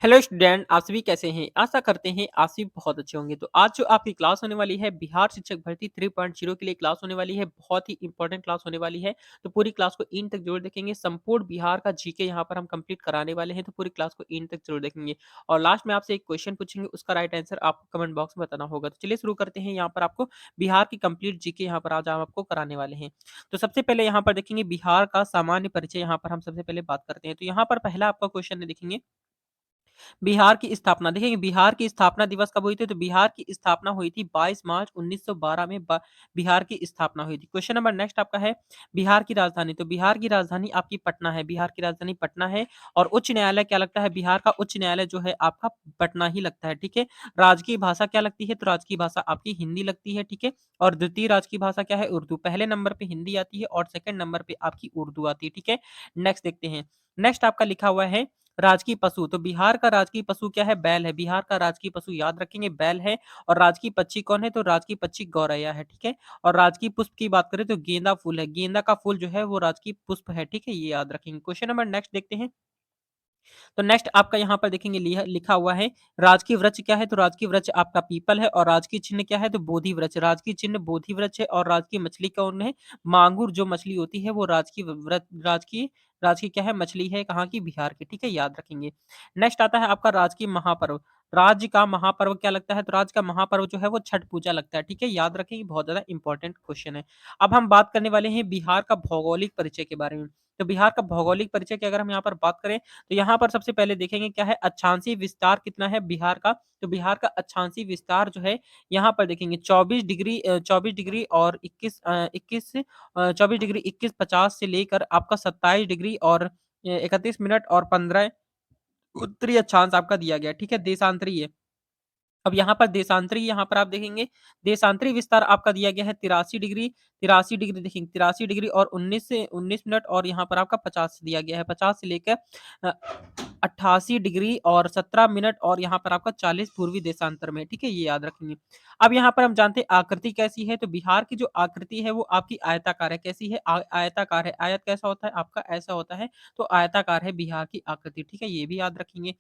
Hello student, आप सभी कैसे हैं? आशा करते हैं आप सभी बहुत अच्छे होंगे। तो आज जो आपकी क्लास होने वाली है बिहार शिक्षक भर्ती 3.0 के लिए क्लास होने वाली है। बहुत ही इंपॉर्टेंट क्लास होने वाली है। तो पूरी क्लास को एंड तक जरूर देखेंगे। संपूर्ण बिहार का जीके यहाँ पर हम कंप्लीट कराने वाले हैं, तो पूरी क्लास को एंड तक जरूर देखेंगे। और लास्ट में आपसे एक क्वेश्चन पूछेंगे, उसका राइट आंसर आपको कमेंट बॉक्स में बताना होगा। तो चलिए शुरू करते हैं। यहाँ पर आपको बिहार की कंप्लीट जीके यहाँ पर आज हम आपको कराने वाले हैं। तो सबसे पहले यहाँ पर देखेंगे बिहार का सामान्य परिचय। यहाँ पर हम सबसे पहले बात करते हैं। तो यहाँ पर पहला आपका क्वेश्चन देखेंगे, बिहार की स्थापना देखिए, बिहार की स्थापना दिवस कब हुई थी? तो बिहार की स्थापना हुई थी 22 मार्च 1912 में बिहार की स्थापना हुई थी। क्वेश्चन नंबर नेक्स्ट आपका है, बिहार की राजधानी। तो बिहार की राजधानी आपकी पटना है। बिहार की राजधानी पटना है। और उच्च न्यायालय क्या लगता है? बिहार का उच्च न्यायालय जो है आपका पटना ही लगता है। ठीक है। राजकीय भाषा क्या लगती है? तो राजकीय भाषा आपकी हिंदी लगती है। ठीक है। और द्वितीय राजकीय भाषा क्या है? उर्दू। पहले नंबर पे हिंदी आती है और सेकंड नंबर पे आपकी उर्दू आती है। ठीक है। नेक्स्ट देखते हैं। नेक्स्ट आपका लिखा हुआ है राजकीय पशु। तो बिहार का राजकीय पशु क्या है? बैल है। बिहार का राजकीय पशु याद रखेंगे बैल है। और राजकीय पक्षी कौन है? तो राजकीय पक्षी गौरैया है। ठीक है। और राजकीय पुष्प की बात करें तो गेंदा फूल है। गेंदा का फूल जो है वो राजकीय पुष्प है। ठीक है, ये याद रखेंगे। क्वेश्चन नंबर नेक्स्ट देखते हैं। तो नेक्स्ट आपका यहाँ पर देखेंगे लिखा हुआ है राजकीय वृक्ष क्या है? तो राजकीय वृक्ष आपका पीपल है। और राजकीय चिन्ह क्या है? तो बोधि वृक्ष। राजकीय चिन्ह बोधि वृक्ष है। और राजकीय मछली कौन है? मांगुर जो मछली होती है वो राजकीय राजकीय क्या है? मछली है। कहाँ की? बिहार की। ठीक है, याद रखेंगे। नेक्स्ट आता है आपका राजकीय महापर्व। राज्य का महापर्व क्या लगता है? तो राज्य का महापर्व जो है वो छठ पूजा लगता है। ठीक है, याद रखेंगे, बहुत ज्यादा इंपॉर्टेंट क्वेश्चन है। अब हम बात करने वाले हैं बिहार का भौगोलिक परिचय के बारे में। तो बिहार का भौगोलिक परिचय की अगर हम यहाँ पर बात करें तो यहाँ पर सबसे पहले देखेंगे क्या है? अक्षांशीय विस्तार कितना है बिहार का? तो बिहार का अक्षांशीय विस्तार जो है यहाँ पर देखेंगे 24 डिग्री और 21 से लेकर आपका 27 डिग्री और 31 मिनट और 15 उत्तरी अक्षांश आपका दिया गया। ठीक है, देशांतरीय। अब यहाँ पर देशांतरी, यहाँ पर आप देखेंगे देशांतरी विस्तार आपका दिया गया है 83 डिग्री देखेंगे 83 डिग्री और 19 मिनट और यहाँ पर आपका 50 दिया गया है। 50 से लेकर 88 डिग्री और 17 मिनट और यहाँ पर आपका 40 पूर्वी देशांतर में। ठीक है, ये याद रखेंगे। अब यहाँ पर हम जानते हैं आकृति कैसी है। तो बिहार की जो आकृति है वो आपकी आयताकार है। कैसी है? आयताकार है। आयत कैसा होता है आपका? ऐसा होता है। तो आयताकार है बिहार की आकृति। ठीक है, ये भी याद रखेंगे।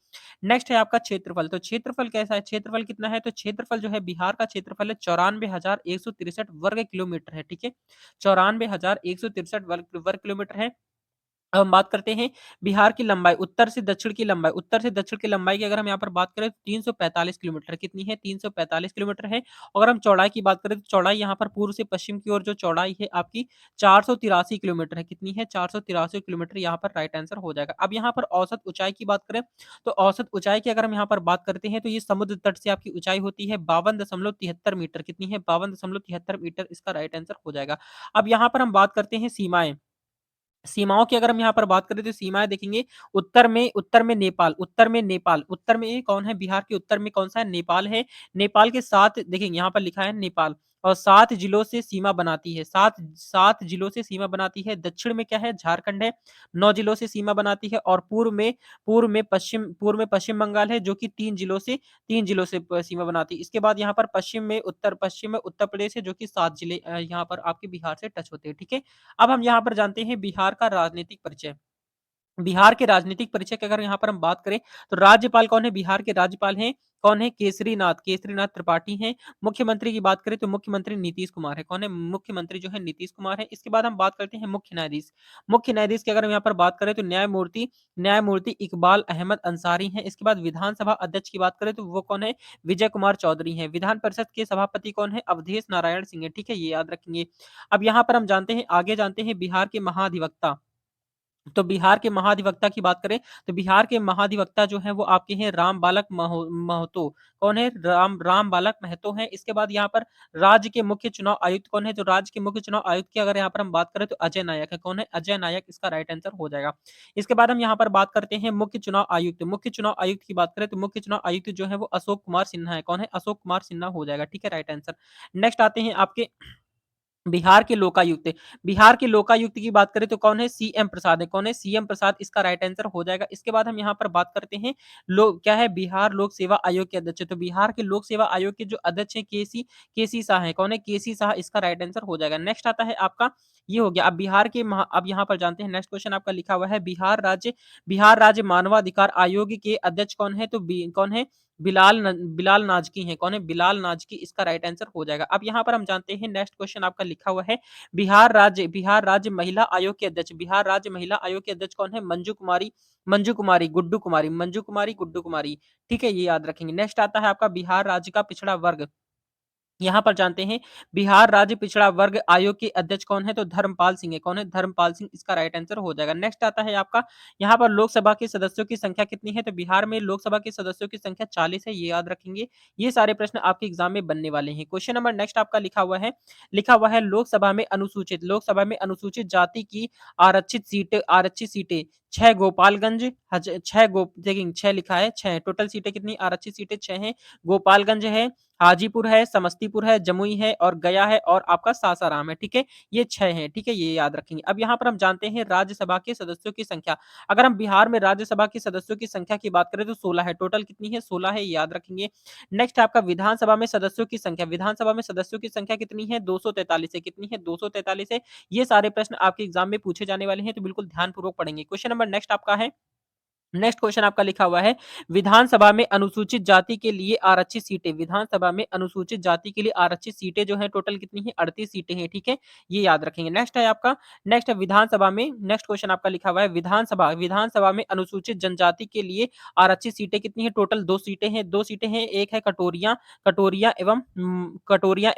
नेक्स्ट है आपका क्षेत्रफल। तो क्षेत्रफल कैसा है? क्षेत्रफल कितना है? तो क्षेत्रफल जो है बिहार का क्षेत्रफल है 94,163 वर्ग किलोमीटर है। ठीक है, 94,163 वर्ग किलोमीटर है। अब हम बात करते हैं बिहार की लंबाई, उत्तर से दक्षिण की लंबाई। उत्तर से दक्षिण की लंबाई की अगर हम यहाँ पर बात करें तो 345 किलोमीटर। कितनी है? 345 किलोमीटर है। अगर हम चौड़ाई की बात करें तो चौड़ाई यहाँ पर पूर्व से पश्चिम की ओर जो चौड़ाई है आपकी 483 किलोमीटर है। कितनी है? 483 किलोमीटर यहाँ पर राइट आंसर हो जाएगा। अब यहाँ पर औसत ऊंचाई की बात करें तो औसत ऊंचाई की अगर हम यहाँ पर बात करते हैं तो ये समुद्र तट से आपकी ऊंचाई होती है 52.73 मीटर। कितनी है? 52.73 मीटर इसका राइट आंसर हो जाएगा। अब यहाँ पर हम बात करते हैं सीमाएं। सीमाओं की अगर हम यहाँ पर बात करें तो सीमाएं देखेंगे, उत्तर में नेपाल, उत्तर में कौन है? बिहार के उत्तर में कौन सा है? नेपाल है। नेपाल के साथ देखेंगे यहाँ पर लिखा है नेपाल। और 7 जिलों से सीमा बनाती है। सात जिलों से सीमा बनाती है। दक्षिण में क्या है? झारखंड है। 9 जिलों से सीमा बनाती है। और पूर्व में पश्चिम बंगाल है जो कि 3 जिलों से सीमा बनाती है। इसके बाद यहाँ पर पश्चिम में उत्तर प्रदेश है जो कि 7 जिले यहाँ पर आपके बिहार से टच होते हैं। ठीक है। अब हम यहाँ पर जानते हैं बिहार का राजनीतिक परिचय। बिहार के राजनीतिक परिचय की अगर यहाँ पर हम बात करें तो राज्यपाल कौन है? बिहार के राज्यपाल हैं कौन है? केसरीनाथ त्रिपाठी हैं। मुख्यमंत्री की बात करें तो मुख्यमंत्री नीतीश कुमार है। कौन है मुख्यमंत्री? जो है नीतीश कुमार है। इसके बाद हम बात करते हैं मुख्य न्यायाधीश। मुख्य न्यायाधीश की अगर हम यहाँ पर बात करें तो न्यायमूर्ति इकबाल अहमद अंसारी हैं। इसके बाद विधानसभा अध्यक्ष की बात करें तो वो कौन है? विजय कुमार चौधरी हैं। विधान परिषद के सभापति कौन है? अवधेश नारायण सिंह है। ठीक है, ये याद रखेंगे। अब यहाँ पर हम जानते हैं बिहार के महाधिवक्ता। तो बिहार के महाधिवक्ता की बात करें तो बिहार के महाधिवक्ता जो हैं वो आपके हैं राम बालक महतो। कौन है? राम बालक महतो हैं। इसके बाद यहाँ पर राज्य के मुख्य चुनाव आयुक्त कौन है? तो राज्य के मुख्य चुनाव आयुक्त की अगर यहाँ पर हम बात करें तो अजय नायक है। कौन है? अजय नायक इसका राइट आंसर हो जाएगा। इसके बाद हम यहाँ पर बात करते हैं मुख्य चुनाव आयुक्त। मुख्य चुनाव आयुक्त की बात करें तो मुख्य चुनाव आयुक्त जो है वो अशोक कुमार सिन्हा है। कौन है? अशोक कुमार सिन्हा हो जाएगा। ठीक है, राइट आंसर। नेक्स्ट आते हैं आपके बिहार के लोकायुक्त की बात करें तो कौन है? सीएम प्रसाद है। कौन है? सीएम प्रसाद इसका राइट आंसर हो जाएगा। इसके बाद हम यहाँ पर बात करते हैं क्या है? बिहार लोक सेवा आयोग के अध्यक्ष है। तो बिहार के लोक सेवा आयोग के जो अध्यक्ष हैं केसी शाह है। कौन है? केसी शाह इसका राइट आंसर हो जाएगा। नेक्स्ट आता है आपका ये हो गया। अब यहाँ पर जानते हैं नेक्स्ट क्वेश्चन आपका लिखा हुआ है बिहार राज्य मानवाधिकार आयोग के अध्यक्ष कौन है? तो कौन है? बिलाल नाजकी हैं। कौन है? बिलाल नाजकी इसका राइट आंसर हो जाएगा। अब यहाँ पर हम जानते हैं नेक्स्ट क्वेश्चन आपका लिखा हुआ है बिहार राज्य महिला आयोग के अध्यक्ष कौन है? मंजू कुमारी गुड्डू कुमारी। ठीक है, ये याद रखेंगे। नेक्स्ट आता है आपका बिहार राज्य का पिछड़ा वर्ग। यहाँ पर जानते हैं बिहार राज्य पिछड़ा वर्ग आयोग के अध्यक्ष कौन है? तो धर्मपाल सिंह है। कौन है? धर्मपाल सिंह इसका राइट आंसर हो जाएगा। नेक्स्ट आता है आपका यहाँ पर लोकसभा के सदस्यों की संख्या कितनी है? तो बिहार में लोकसभा के सदस्यों की संख्या 40 है, ये याद रखेंगे। ये सारे प्रश्न आपके एग्जाम में बनने वाले हैं। क्वेश्चन नंबर नेक्स्ट आपका लिखा हुआ है लोकसभा में अनुसूचित जाति की आरक्षित सीटें 6 गोपालगंज देखिए 6 लिखा है, 6 टोटल सीटें कितनी आरक्षित सीटें 6 हैं। गोपालगंज है, हाजीपुर है, समस्तीपुर है, जमुई है और गया है और आपका सासाराम है। ठीक है, ये 6 हैं। ठीक है, ये याद रखेंगे। अब यहाँ पर हम जानते हैं राज्यसभा के सदस्यों की संख्या। अगर हम बिहार में राज्यसभा के सदस्यों की संख्या की बात करें तो 16 है। टोटल कितनी है? 16 है, ये याद रखेंगे। नेक्स्ट आपका विधानसभा में सदस्यों की संख्या कितनी है? 243 है। कितनी है? 243 है। ये सारे प्रश्न आपके एग्जाम में पूछे जाने वाले हैं, तो बिल्कुल ध्यानपूर्वक पढ़ेंगे। क्वेश्चन नंबर नेक्स्ट आपका है नेक्स्ट क्वेश्चन आपका लिखा हुआ है विधानसभा में अनुसूचित जाति के लिए आरक्षित सीटें जो है टोटल कितनी है? 38 सीटें हैं। ठीक है, ये याद रखेंगे। नेक्स्ट है आपका नेक्स्ट है विधानसभा में नेक्स्ट क्वेश्चन आपका लिखा हुआ है विधानसभा में अनुसूचित जनजाति के लिए आरक्षित सीटें कितनी है? टोटल 2 सीटें हैं। एक है कटोरिया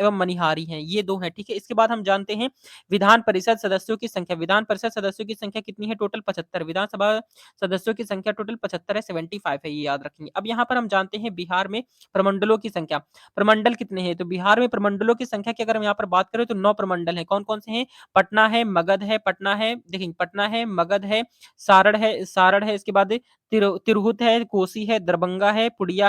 एवं मनिहारी हैं, ये 2 हैं। ठीक है, इसके बाद हम जानते हैं विधान परिषद सदस्यों की संख्या कितनी है? टोटल 75। विधानसभा सदस्यों की संख्या टोटल 75 है, 75 है, ये याद रखेंगे। अब यहाँ पर हम जानते हैं बिहार में प्रमंडलों की संख्या। प्रमंडल कितने हैं? तो बिहार में प्रमंडलों की संख्या की अगर हम यहाँ पर बात करें तो 9 प्रमंडल हैं। कौन कौन से हैं? पटना है, मगध है, सारड़ है, इसके बाद तिरहुत है, कोसी है, दरभंगा है, पुड़िया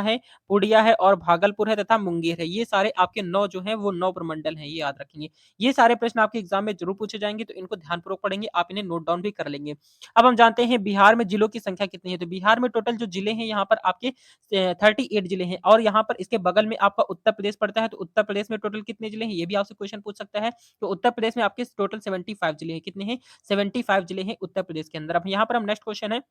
है और भागलपुर है तथा मुंगेर है। ये सारे आपके 9 जो हैं वो 9 प्रमंडल हैं, ये याद रखेंगे। ये सारे प्रश्न आपके एग्जाम में जरूर पूछे जाएंगे, तो इनको ध्यानपूर्वक पढ़ेंगे, आप इन्हें नोट डाउन भी कर लेंगे। अब हम जानते हैं बिहार में जिलों की संख्या कितनी है? तो बिहार में टोटल जो जिले हैं यहाँ पर आपके 38 जिले हैं और यहाँ पर इसके बगल में आपका उत्तर प्रदेश पड़ता है। तो उत्तर प्रदेश में टोटल कितने जिले हैं? ये भी आपसे क्वेश्चन पूछ सकता है। तो उत्तर प्रदेश में आपके टोटल 75 जिले हैं। कितने हैं? 75 जिले हैं उत्तर प्रदेश के अंदर। अब यहाँ पर हम नेक्स्ट क्वेश्चन है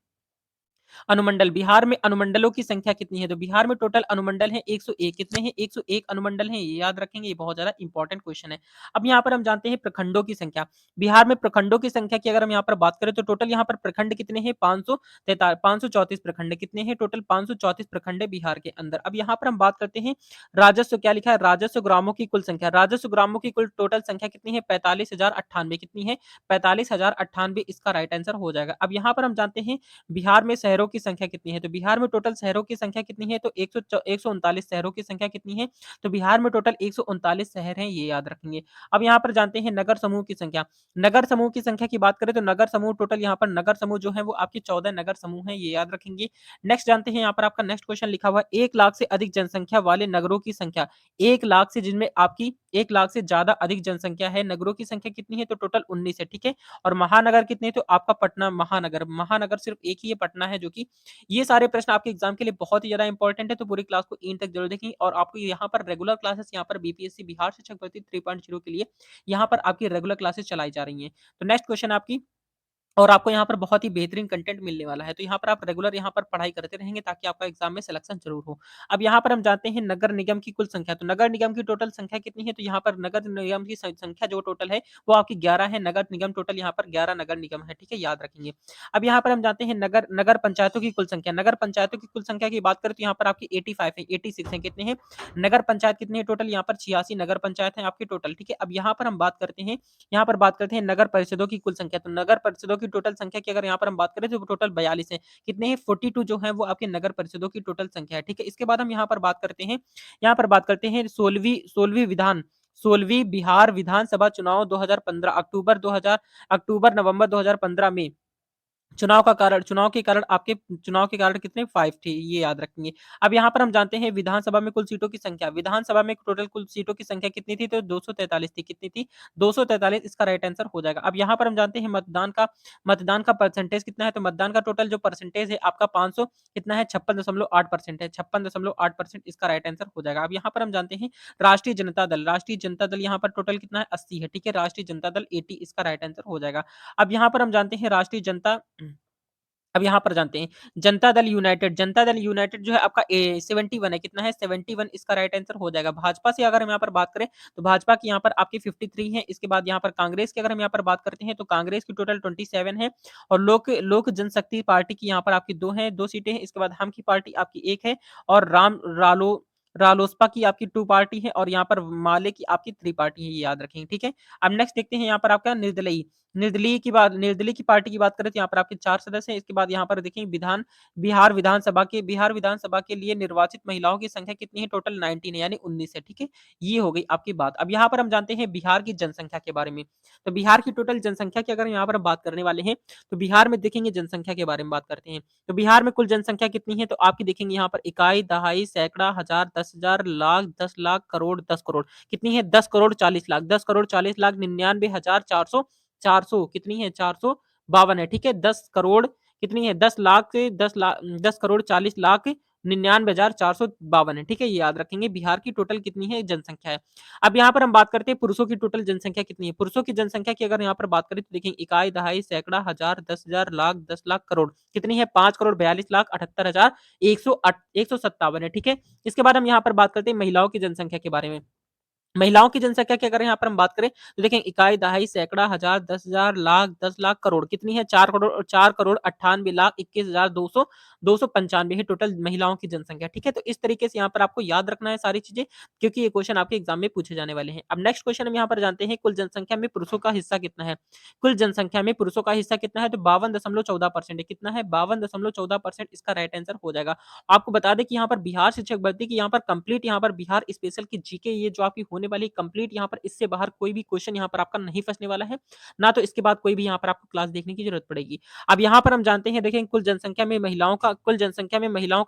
अनुमंडल। बिहार में अनुमंडलों की संख्या कितनी है? तो बिहार में टोटल अनुमंडल है 101। कितने हैं? 101 अनुमंडल हैं, ये याद रखेंगे, ये बहुत ज्यादा इंपॉर्टेंट क्वेश्चन है। अब यहाँ पर हम जानते हैं प्रखंडों की संख्या। बिहार में प्रखंडों की संख्या की अगर हम यहाँ पर बात करें तो टोटल यहाँ पर प्रखंड कितने हैं? 534 प्रखंड। कितने हैं? टोटल 534 प्रखंड है बिहार के अंदर। अब यहाँ पर हम बात करते हैं राजस्व। क्या लिखा है? राजस्व ग्रामों की कुल संख्या। राजस्व ग्रामों की कुल टोटल संख्या कितनी है? 45,098। कितनी है? 45,098 इसका राइट आंसर हो जाएगा। अब यहाँ पर हम जानते हैं बिहार में शहरों की संख्या कितनी है? तो बिहार में टोटल शहरों की संख्या कितनी है? तो 139 शहरों की संख्या कितनी है? तो बिहार में टोटल 139 शहर हैं, ये याद रखेंगे। अब यहाँ पर जानते हैं नगर समूह की संख्या। नगर समूह की संख्या की बात करें तो नगर समूह टोटल यहाँ पर नगर समूह जो है वो आपके 14 नगर समूह हैं, ये याद रखेंगे। नेक्स्ट जानते हैं यहाँ पर आपका नेक्स्ट क्वेश्चन लिखा हुआ है 1 लाख से अधिक जनसंख्या वाले नगरों की संख्या। 1 लाख से जिनमें आपकी 1 लाख से ज्यादा अधिक जनसंख्या है, नगरों की संख्या कितनी है? तो टोटल 19 है। ठीक है, और महानगर कितने? तो आपका पटना महानगर सिर्फ एक ही है, पटना है, जो कि ये सारे प्रश्न आपके एग्जाम के लिए बहुत ही ज्यादा इंपॉर्टेंट है, तो पूरी क्लास को एंड तक जरूर देखें। और आपको यहाँ पर रेगुलर क्लासेस यहाँ पर बीपीएससी बिहार शिक्षक भर्ती 3.0 के लिए यहाँ पर आपकी रेगुलर क्लासेस चलाई जा रही हैं। तो नेक्स्ट क्वेश्चन आपकी और आपको यहाँ पर बहुत ही बेहतरीन कंटेंट मिलने वाला है, तो यहाँ पर आप रेगुलर यहाँ पर पढ़ाई करते रहेंगे ताकि आपका एग्जाम में सिलेक्शन जरूर हो। अब यहाँ पर हम जानते हैं नगर निगम की कुल संख्या। तो नगर निगम की टोटल संख्या कितनी है? तो यहाँ पर नगर निगम की संख्या जो टोटल है वो आपकी 11 है। नगर निगम टोटल यहाँ पर 11 नगर निगम है। ठीक है, याद रखेंगे। अब यहाँ पर हम जानते हैं नगर नगर पंचायतों की कुल संख्या। नगर पंचायतों की कुल संख्या की बात करें तो यहाँ पर आपकी 85 है, 86 है। कितने हैं? नगर पंचायत कितने हैं? टोटल यहाँ पर 86 नगर पंचायत है आपकी टोटल। ठीक है, अब यहाँ पर बात करते हैं नगर परिषदों की कुल संख्या। तो नगर परिषदों की टोटल संख्या की अगर यहाँ पर हम बात करें तो टोटल 42 है। कितने हैं? 42 जो है वो आपके नगर परिषदों की टोटल संख्या है। ठीक है, इसके बाद हम यहाँ पर बात करते हैं 16वीं बिहार विधानसभा चुनाव 2015 अक्टूबर नवंबर 2015 में चुनाव के कारण कितने 5 थे, ये याद रखेंगे। अब यहाँ पर हम जानते हैं विधानसभा में कुल सीटों की संख्या, विधानसभा में टोटल कुल सीटों की संख्या कितनी थी? तो 243 थी। कितनी थी? 243, इसका राइट आंसर हो जाएगा। अब यहाँ पर हम जानते हैं मतदान का परसेंटेज कितना है? तो मतदान का टोटल जो परसेंटेज है आपका 500 कितना है? 56.8% है। 56.8% इसका राइट आंसर हो जाएगा। अब यहाँ पर हम जानते हैं राष्ट्रीय जनता दल यहाँ पर टोटल कितना है? 80 है। ठीक है, राष्ट्रीय जनता दल 80 इसका राइट आंसर हो जाएगा। अब यहाँ पर हम जानते हैं अब यहाँ पर जानते हैं जनता दल यूनाइटेड जो है आपका 71 है। कितना है? 71 इसका राइट आंसर हो जाएगा। भाजपा से अगर हम यहाँ पर बात करें तो भाजपा की यहाँ पर आपकी 53 है। इसके बाद यहाँ पर कांग्रेस की अगर हम यहाँ पर बात करते हैं तो कांग्रेस की टोटल 27 है। और लोक लोक जनशक्ति पार्टी की यहाँ पर आपकी दो सीटें हैं। इसके बाद हम की पार्टी आपकी एक है। और रालोसपा की आपकी 2 पार्टी है। और यहाँ पर माले की आपकी 3 पार्टी है, ये याद रखेंगे। ठीक है, अब नेक्स्ट देखते हैं यहाँ पर आपका निर्दलीय की पार्टी की बात करें तो यहाँ पर आपके 4 सदस्य हैं। इसके बाद यहाँ पर देखें बिहार विधानसभा के लिए निर्वाचित महिलाओं की संख्या कितनी है? टोटल 19 है, यानी 19 है। ठीक है, ये हो गई आपकी बात। अब यहाँ पर हम जानते हैं बिहार की जनसंख्या के बारे में। तो बिहार की टोटल जनसंख्या की अगर यहाँ पर हम बात करने वाले हैं तो बिहार में देखेंगे जनसंख्या के बारे में बात करते हैं। तो बिहार में कुल जनसंख्या कितनी है? तो आपकी देखेंगे यहाँ पर इकाई, दहाई, सैकड़ा, हजार, 10,000, लाख, 10 लाख, करोड़, 10 करोड़। कितनी है? 10 करोड़ 40 लाख, 10 करोड़ 40 लाख, 99,400 400 कितनी है? 452 है। ठीक है, 10 करोड़ कितनी है? 10 लाख से 10 करोड़ 40 लाख 99,452 है। ठीक है, ये याद रखेंगे। बिहार की टोटल कितनी है जनसंख्या है। अब यहाँ पर हम बात करते हैं पुरुषों की टोटल जनसंख्या कितनी है। पुरुषों की जनसंख्या की अगर यहाँ पर बात करें तो देखें इकाई, दहाई, सैकड़ा, हजार, 10,000, लाख, 10 लाख, करोड़। कितनी है? 5 करोड़ 42 लाख 78,157 है। ठीक है, इसके बाद हम यहाँ पर बात करते हैं महिलाओं की जनसंख्या के बारे में। महिलाओं की जनसंख्या की अगर यहाँ पर हम बात करें तो देखें इकाई, दहाई, सैकड़ा, हजार, 10,000, लाख, 10 लाख, करोड़। कितनी है? 4 करोड़ 98 लाख 21,295 है टोटल महिलाओं की जनसंख्या। ठीक है, तो इस तरीके से यहाँ पर आपको याद रखना है सारी चीजें, क्योंकि ये क्वेश्चन आपके एग्जाम में पूछे जाने वाले हैं। अब नेक्स्ट क्वेश्चन हम यहाँ पर जानते हैं कुल जनसंख्या में पुरुषों का हिस्सा कितना है। कुल जनसंख्या में पुरुषों का हिस्सा कितना है? तो 52.14% है। कितना है? 52.14% इसका राइट आंसर हो जाएगा। आपको बता दें कि यहाँ पर बिहार शिक्षक भर्ती की यहाँ पर कंप्लीट यहाँ पर बिहार स्पेशल की जीके ये जो आपकी होने वाली कंप्लीट यहाँ पर इससे बाहर कोई भी क्वेश्चन यहाँ पर आपका नहीं फंसने वाला है। ना तो इसके बाद कोई भी यहाँ पर आपको क्लास देखने की जरूरत पड़ेगी। अब यहाँ पर हम जानते हैं देखें कुल जनसंख्या में महिलाओं का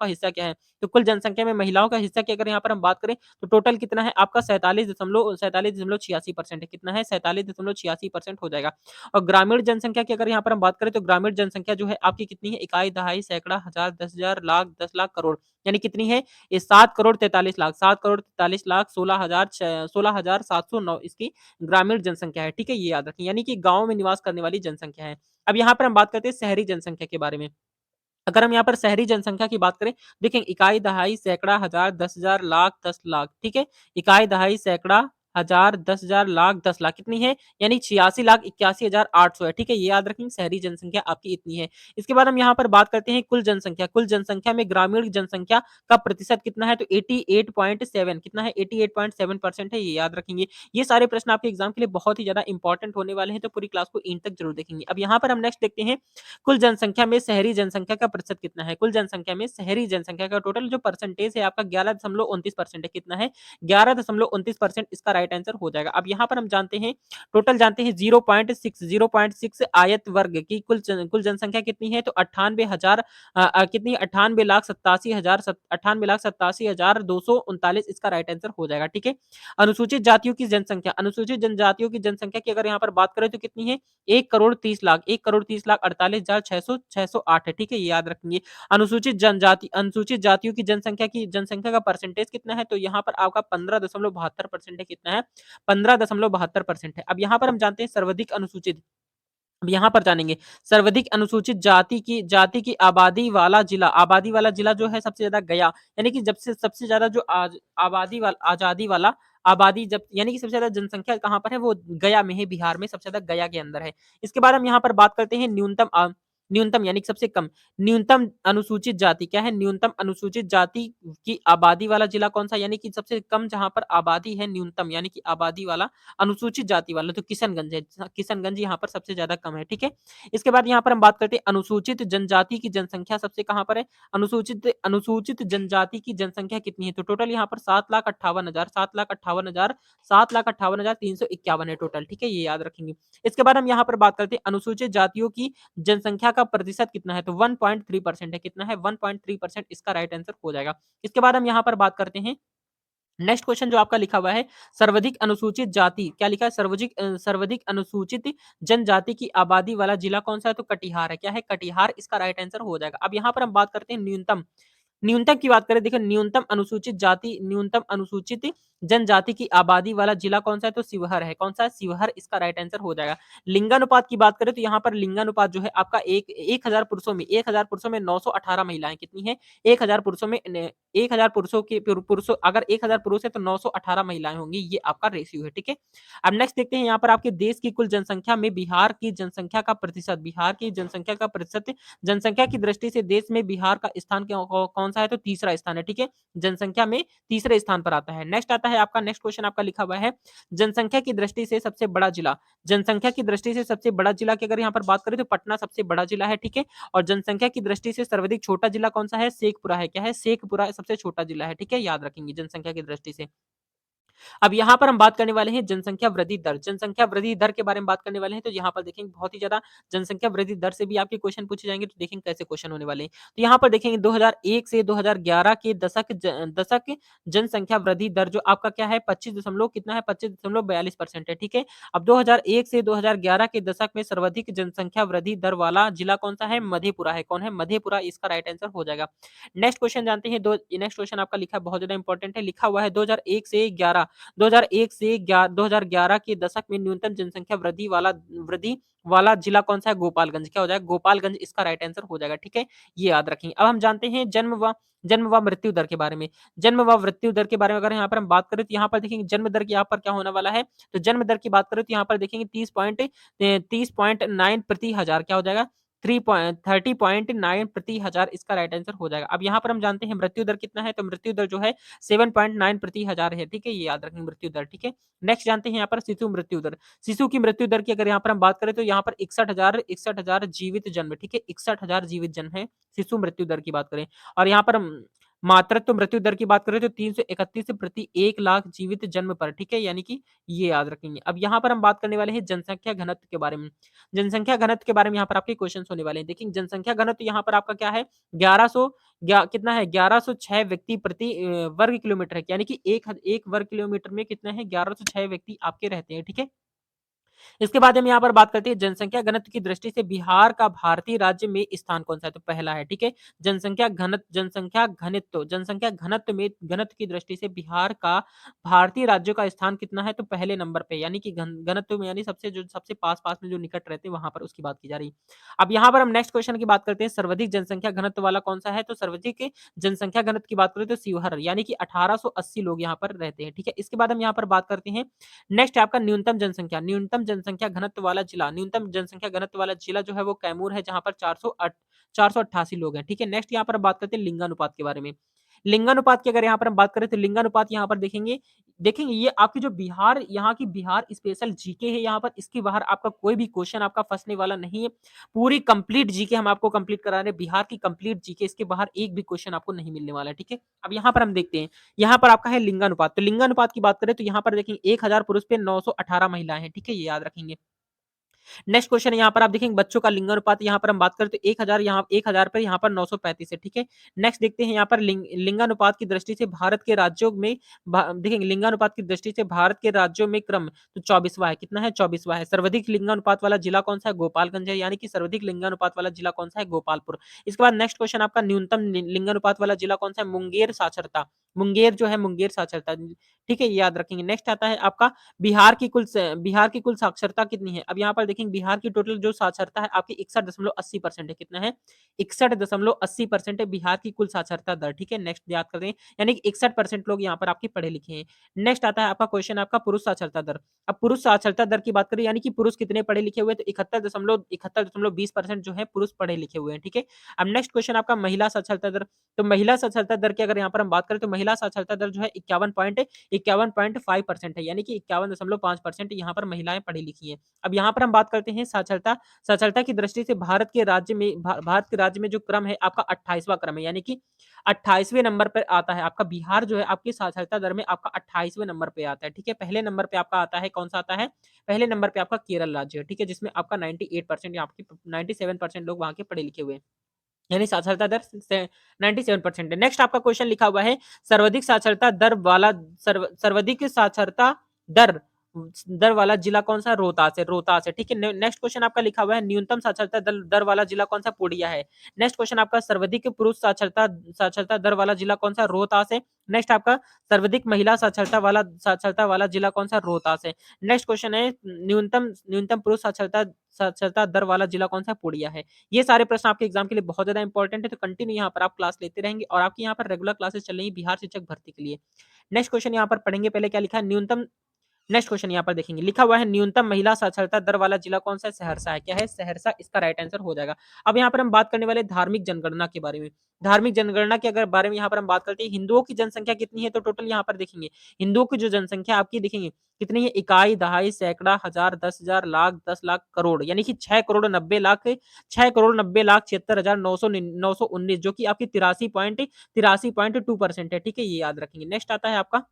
हिस्सा क्या है। तो कुल जनसंख्या में महिलाओं का हिस्सा की अगर यहाँ पर हम बात करें तो टोटल कितना है आपका? 47.86% है। कितना है? 47.86% हो जाएगा। और ग्रामीण जनसंख्या की अगर यहाँ पर हम बात करें तो ग्रामीण जनसंख्या जो है आपकी कितनी है? इकाई, दहाई, सैकड़ा, हजार, 10,000, लाख, 10 लाख, करोड़। यानी कितनी है? ये 7 करोड़ 43 लाख, 7 करोड़ 43 लाख 16,709 इसकी ग्रामीण जनसंख्या है। ठीक है, ये याद रखें, यानी कि गांव में निवास करने वाली जनसंख्या है। अब यहाँ पर हम बात करते हैं शहरी जनसंख्या के बारे में। अगर हम यहाँ पर शहरी जनसंख्या की बात करें, देखें इकाई, दहाई, सैकड़ा, हजार, 10,000, लाख, 10 लाख। ठीक है, इकाई, दहाई, सैकड़ा, हजार, 10,000, लाख, 10 लाख कितनी है? यानी 86,81,800 है। ठीक है, ये याद रखें, शहरी जनसंख्या आपकी इतनी है। इसके बाद हम यहाँ पर बात करते हैं कुल जनसंख्या। कुल जनसंख्या में ग्रामीण जनसंख्या का प्रतिशत कितना है? तो 88.7 कितना है? 88.7% है, ये याद रखेंगे। ये सारे प्रश्न आपके एग्जाम के लिए बहुत ही ज्यादा इंपॉर्टेंट होने वाले हैं, तो पूरी क्लास को इन तक जरूर देखेंगे। अब यहाँ पर हम नेक्स्ट देखते हैं कुल जनसंख्या में शहरी जनसंख्या का प्रतिशत कितना है। कुल जनसंख्या में शहरी जनसंख्या का टोटल जो परसेंटेज है आपका 11.29% है। कितना है? 11.29% इसका राइट आंसर हो जाएगा। अब यहाँ पर हम जानते हैं 0.6 आयत वर्ग की कुल जनसंख्या कितनी है। तो 98,000 कितनी? 98,87,239 इसका राइट आंसर हो जाएगा। ठीक है, अनुसूचित जनजातियों की जनसंख्या की अगर यहाँ पर बात करें तो कितनी है? 1,30,38,68,608 है। ठीक है, ये याद रखेंगे। अनुसूचित जातियों की जनसंख्या का परसेंटेज कितना है? तो यहाँ पर आपका 15.72% है। कितना है? 15.72% है। अब यहाँ पर हम जानते हैं सर्वाधिक अनुसूचित। अब यहाँ पर जानेंगे सर्वाधिक अनुसूचित जाति की आबादी वाला जिला जो है सबसे ज्यादा गया, यानी कि जब से सबसे ज्यादा जो आज आजादी वाला आबादी जब यानी कि सबसे ज्यादा जनसंख्या कहाँ पर है? वो गया में है, बिहार में सबसे ज्यादा गया के अंदर है। इसके बाद हम यहाँ पर बात करते हैं न्यूनतम यानी कि सबसे कम न्यूनतम अनुसूचित जाति क्या है? न्यूनतम अनुसूचित जाति की आबादी वाला जिला कौन सा, यानी कि सबसे कम जहां पर आबादी है न्यूनतम यानी कि आबादी वाला अनुसूचित जाति वाला, तो किशनगंज है। किशनगंज यहाँ पर सबसे ज्यादा कम है। ठीक है, इसके बाद यहाँ पर हम बात करते हैं अनुसूचित जनजाति की जनसंख्या सबसे कहाँ पर है? अनुसूचित जनजाति की जनसंख्या कितनी है? तो टोटल यहाँ पर 7,58,351 है टोटल। ठीक है, ये याद रखेंगे। इसके बाद हम यहाँ पर बात करते हैं अनुसूचित जातियों की जनसंख्या का प्रतिशत कितना है? तो 1.3% है। कितना है? 1.3% इसका राइट आंसर हो जाएगा। इसके बाद हम यहाँ पर बात करते हैं नेक्स्ट क्वेश्चन जो आपका लिखा हुआ है, सर्वाधिक अनुसूचित जाति, क्या लिखा है? सर्वाधिक अनुसूचित जनजाति की आबादी वाला जिला कौन-सा है? तो कटिहार है। क्या है? कटिहार इसका राइट आंसर हो जाएगा। अब यहाँ पर हम बात करते हैं न्यूनतम। न्यूनतम की बात करें, देखिए न्यूनतम अनुसूचित जनजाति की आबादी वाला जिला कौन-सा है? तो शिवहर है। कौन-सा है? शिवहर इसका राइट आंसर हो जाएगा। लिंगानुपात की बात करें तो यहाँ पर लिंगानुपात जो है आपका 1000 पुरुषों में 918 महिलाएँ कितनी हैं? 1000 पुरुषों में न 1000 पुरुषों के पुरुषों अगर 1000 पुरुष है तो 918 महिलाएँ होंगी, ये आपका रेशियो है, ठीक है? अब नेक्स्ट देखते हैं यहाँ पर आपके देश की कुल जनसंख्या में बिहार की जनसंख्या का प्रतिशत जनसंख्या की दृष्टि से देश में बिहार का स्थान कौन सा है? तो तीसरा स्थान है, ठीक है? जनसंख्या में तीसरे स्थान पर आता है। नेक्स्ट आता है आपका नेक्स्ट क्वेश्चन आपका लिखा हुआ है जनसंख्या की दृष्टि से सबसे बड़ा जिला। जनसंख्या की दृष्टि से सबसे बड़ा जिला की अगर यहाँ पर बात करें तो पटना सबसे बड़ा जिला है, ठीक है? और जनसंख्या की दृष्टि से सर्वाधिक छोटा जिला कौन सा है? शेखपुरा है। क्या है? शेखपुरा सबसे छोटा जिला है, ठीक है? याद रखेंगे जनसंख्या की दृष्टि से। अब यहाँ पर हम बात करने वाले हैं जनसंख्या वृद्धि दर। जनसंख्या वृद्धि दर के बारे में बात करने वाले हैं, तो यहाँ पर देखेंगे बहुत ही ज़्यादा जनसंख्या वृद्धि दर से भी आपके क्वेश्चन पूछे जाएँगे, तो देखेंगे कैसे क्वेश्चन होने वाले हैं। तो यहाँ पर देखेंगे 2001 से 2011 के दशक जनसंख्या वृद्धि दर जो आपका क्या है 25 दशमलव कितना है 25.42% है, ठीक है? अब 2001 से 2011 के दशक में सर्वाधिक जनसंख्या वृद्धि दर वाला जिला कौन-सा है? मधेपुरा है। कौन है? मधेपुरा इसका राइट आंसर हो जाएगा। नेक्स्ट क्वेश्चन जानते हैं, दो नेक्स्ट क्वेश्चन आपका लिखा है बहुत ज़्यादा इंपॉर्टेंट है, लिखा हुआ है 2001 से 2011 के दशक में न्यूनतम जनसंख्या वृद्धि वाला जिला कौन सा है? गोपालगंज। क्या हो जाएगा? गोपालगंज इसका राइट आंसर हो जाएगा, ठीक है? ये याद रखेंगे। अब हम जानते हैं जन्म व मृत्यु दर के बारे में। जन्म व मृत्यु दर के बारे में अगर यहाँ पर हम बात करें तो यहाँ पर देखेंगे जन्म दर की यहाँ पर क्या होने वाला है? तो जन्म दर की बात करें तो यहाँ पर देखेंगे 30.9 प्रति हजार क्या हो जाएगा? 30.9 प्रति हजार इसका राइट आंसर हो जाएगा। अब यहाँ पर हम जानते हैं मृत्यु दर कितना है? तो मृत्यु दर जो है 7.9 प्रति हजार है, ठीक है? ये याद रखेंगे मृत्यु दर, ठीक है? नेक्स्ट जानते हैं यहाँ पर शिशु मृत्यु दर। शिशु की मृत्यु दर की अगर यहाँ पर हम बात करें तो यहाँ पर 61,000 जीवित जन्म, ठीक है? 61,000 जीवित जन्म है, शिशु मृत्यु दर की बात करें। और यहाँ पर हम मातृत्व मृत्यु दर की बात करें तो 331 प्रति 1 लाख जीवित जन्म पर, ठीक है? यानी कि ये याद रखेंगे। अब यहाँ पर हम बात करने वाले हैं जनसंख्या घनत्व के बारे में। जनसंख्या घनत्व के बारे में यहाँ पर आपके क्वेश्चंस होने वाले हैं। देखिए जनसंख्या घनत्व यहाँ पर आपका क्या है? 1100 कितना है 1106 व्यक्ति प्रति वर्ग किलोमीटर है, यानी कि एक वर्ग किलोमीटर में कितना है 1106 व्यक्ति आपके रहते हैं, ठीक है? इसके बाद हम यहाँ पर बात करते हैं जनसंख्या घनत्व की दृष्टि से बिहार का भारतीय राज्य में स्थान कौन सा है? तो पहला है, ठीक है? जनसंख्या घनत्व में घनत्व की दृष्टि से बिहार का भारतीय राज्यों का स्थान कितना है? तो पहले नंबर पे, यानी कि घनत्व में यानी सबसे पास-पास में जो निकट रहते हैं वहाँ पर उसकी बात की जा रही है। अब यहाँ पर हम नेक्स्ट क्वेश्चन की बात करते हैं सर्वाधिक जनसंख्या घनत्व वाला कौन सा है? तो सर्वाधिक जनसंख्या घनत्व की बात करें तो शिवहर, यानी कि 1880 लोग यहाँ पर रहते हैं, ठीक है? इसके बाद हम यहाँ पर बात करते हैं नेक्स्ट है आपका न्यूनतम जनसंख्या घनत्व वाला जिला। न्यूनतम जनसंख्या घनत्व वाला जिला जो है वो कैमूर है जहाँ पर 488 लोग हैं, ठीक है? नेक्स्ट यहाँ पर बात करते हैं लिंगानुपात के बारे में। लिंगानुपात की अगर यहाँ पर हम बात करें तो लिंगानुपात यहाँ पर देखेंगे ये आपकी जो बिहार स्पेशल जीके है यहाँ पर, इसके बाहर आपका कोई भी क्वेश्चन आपका फँसने वाला नहीं है। पूरी कंप्लीट जीके हम आपको कंप्लीट करा रहे हैं, बिहार की कंप्लीट जीके, इसके बाहर एक भी क्वेश्चन आपको नहीं मिलने वाला है, ठीक है? अब यहाँ पर हम देखते हैं, यहाँ पर आपका है लिंगानुपात। तो लिंगानुपात की बात करें तो यहाँ पर देखेंगे 1000 पुरुष पे 918 महिलाएँ हैं, ठीक है? ये याद रखेंगे। नेक्स्ट क्वेश्चन है यहाँ पर आप देखेंगे बच्चों का लिंगानुपात यहाँ पर हम बात करें तो 1000 पे यहाँ पर 935 है, ठीक है? नेक्स्ट देखते हैं यहाँ पर लिंगानुपात की दृष्टि से भारत के राज्यों में देखेंगे लिंगानुपात की दृष्टि से भारत के राज्यों में क्रम तो 24वां है। कितना है? 24वां है। सर्वाधिक लिंगानुपात वाला जिला कौन सा है? गोपालगंज है, यानी कि सर्वाधिक लिंगानुपात वाला जिला कौन सा है? गोपालपुर। इसके बाद नेक्स्ट क्वेश्चन आपका न्यूनतम लिंगानुपात वाला जिला कौन सा है? मुंगेर जो है मुंगेर साक्षरता, ठीक है? ये याद रखेंगे। नेक्स्ट आता है आपका बिहार की कुल साक्षरता कितनी है? अब यहाँ पर देखेंगे बिहार की टोटल जो साक्षरता है आपकी 61.80% है। कितना है? 61.80% है बिहार की कुल साक्षरता दर, ठीक है? नेक्स्ट याद कर दें, यानी कि 61% लोग यहाँ पर आपके पढ़े लिखे हैं। नेक्स्ट आता है आपका क्वेश्चन आपका पुरुष साक्षरता दर। अब पुरुष साक्षरता दर की बात करें, यानी कि पुरुष कितने पढ़े लिखे हुए हैं? तो 71.20% जो है पुरुष पढ़े लिखे हुए हैं, ठीक है? अब नेक्स्ट क्वेश्चन आपका महिला साक्षरता दर। तो महिला साक्षरता दर की अगर यहाँ पर हम बात करें तो महिला महिला साक्षरता दर जो है 51.5% है, यानी कि 51.5% यहाँ पर महिलाएँ पढ़ी लिखी हैं। अब यहाँ पर हम बात करते हैं साक्षरता साक्षरता की दृष्टि से भारत के राज्य में जो क्रम है आपका 28वां क्रम है, यानी कि 28वें नंबर पर आता है आपका बिहार जो है आपकी साक्षरता दर में आपका 28वें नंबर पे आता है, ठीक है? पहले नंबर पे आपका आता है कौन-सा आता है? पहले नंबर पे आपका केरल राज्य है, ठीक है? जिसमें आपका 98% या आपकी 97% लोग वहाँ के पढ़े लिखे हुए हैं। यानी साक्षरता दर से 97% है। नेक्स्ट आपका क्वेश्चन लिखा हुआ है सर्वाधिक साक्षरता दर वाला सर्वाधिक साक्षरता दर दर वाला जिला कौन सा? रोहतास है, रोहतास है, ठीक है। नेक्स्ट क्वेश्चन आपका लिखा हुआ है न्यूनतम साक्षरता दर दर वाला जिला कौन सा? पूर्णिया है। नेक्स्ट क्वेश्चन आपका सर्वाधिक पुरुष साक्षरता साक्षरता दर वाला जिला कौन सा? रोहतास है। नेक्स्ट आपका सर्वाधिक महिला साक्षरता वाला जिला कौन सा? रोहतास है। नेक्स्ट क्वेश्चन है न्यूनतम न्यूनतम पुरुष साक्षरता साक्षरता दर वाला जिला कौन सा? पूर्णिया है। ये सारे प्रश्न आपके एग्जाम के लिए बहुत ज़्यादा इंपॉर्टेंट है, तो कंटिन्यू यहाँ पर आप क्लास लेते रहेंगे और आपकी यहाँ पर रेगुलर क्लासेस चल रही है बिहार शिक्षक भर्ती के लिए। नेक्स्ट क्वेश्चन यहाँ पर पढ़ेंगे, पहले क्या लिखा है न्यूनतम नेक्स्ट क्वेश्चन यहाँ पर देखेंगे, लिखा हुआ है न्यूनतम महिला साक्षरता दर वाला जिला कौन सा है? सहरसा है। क्या है? सहरसा इसका राइट आंसर हो जाएगा। अब यहाँ पर हम बात करने वाले धार्मिक जनगणना के बारे में। धार्मिक जनगणना के अगर बारे में यहाँ पर हम बात करते हैं, हिंदुओं की जनसंख्या कितनी है? तो टोटल यहाँ पर देखेंगे हिंदुओं की जो जनसंख्या आपकी देखेंगे कितनी है? इकाई, दहाई, सैकड़ा, हजार, 10,000, लाख, 10 लाख, करोड़, यानी कि 6,90,76,73,919 जो कि आपकी 83.2% है, ठीक है? ये याद रखेंगे। नेक्स्ट आता है आपका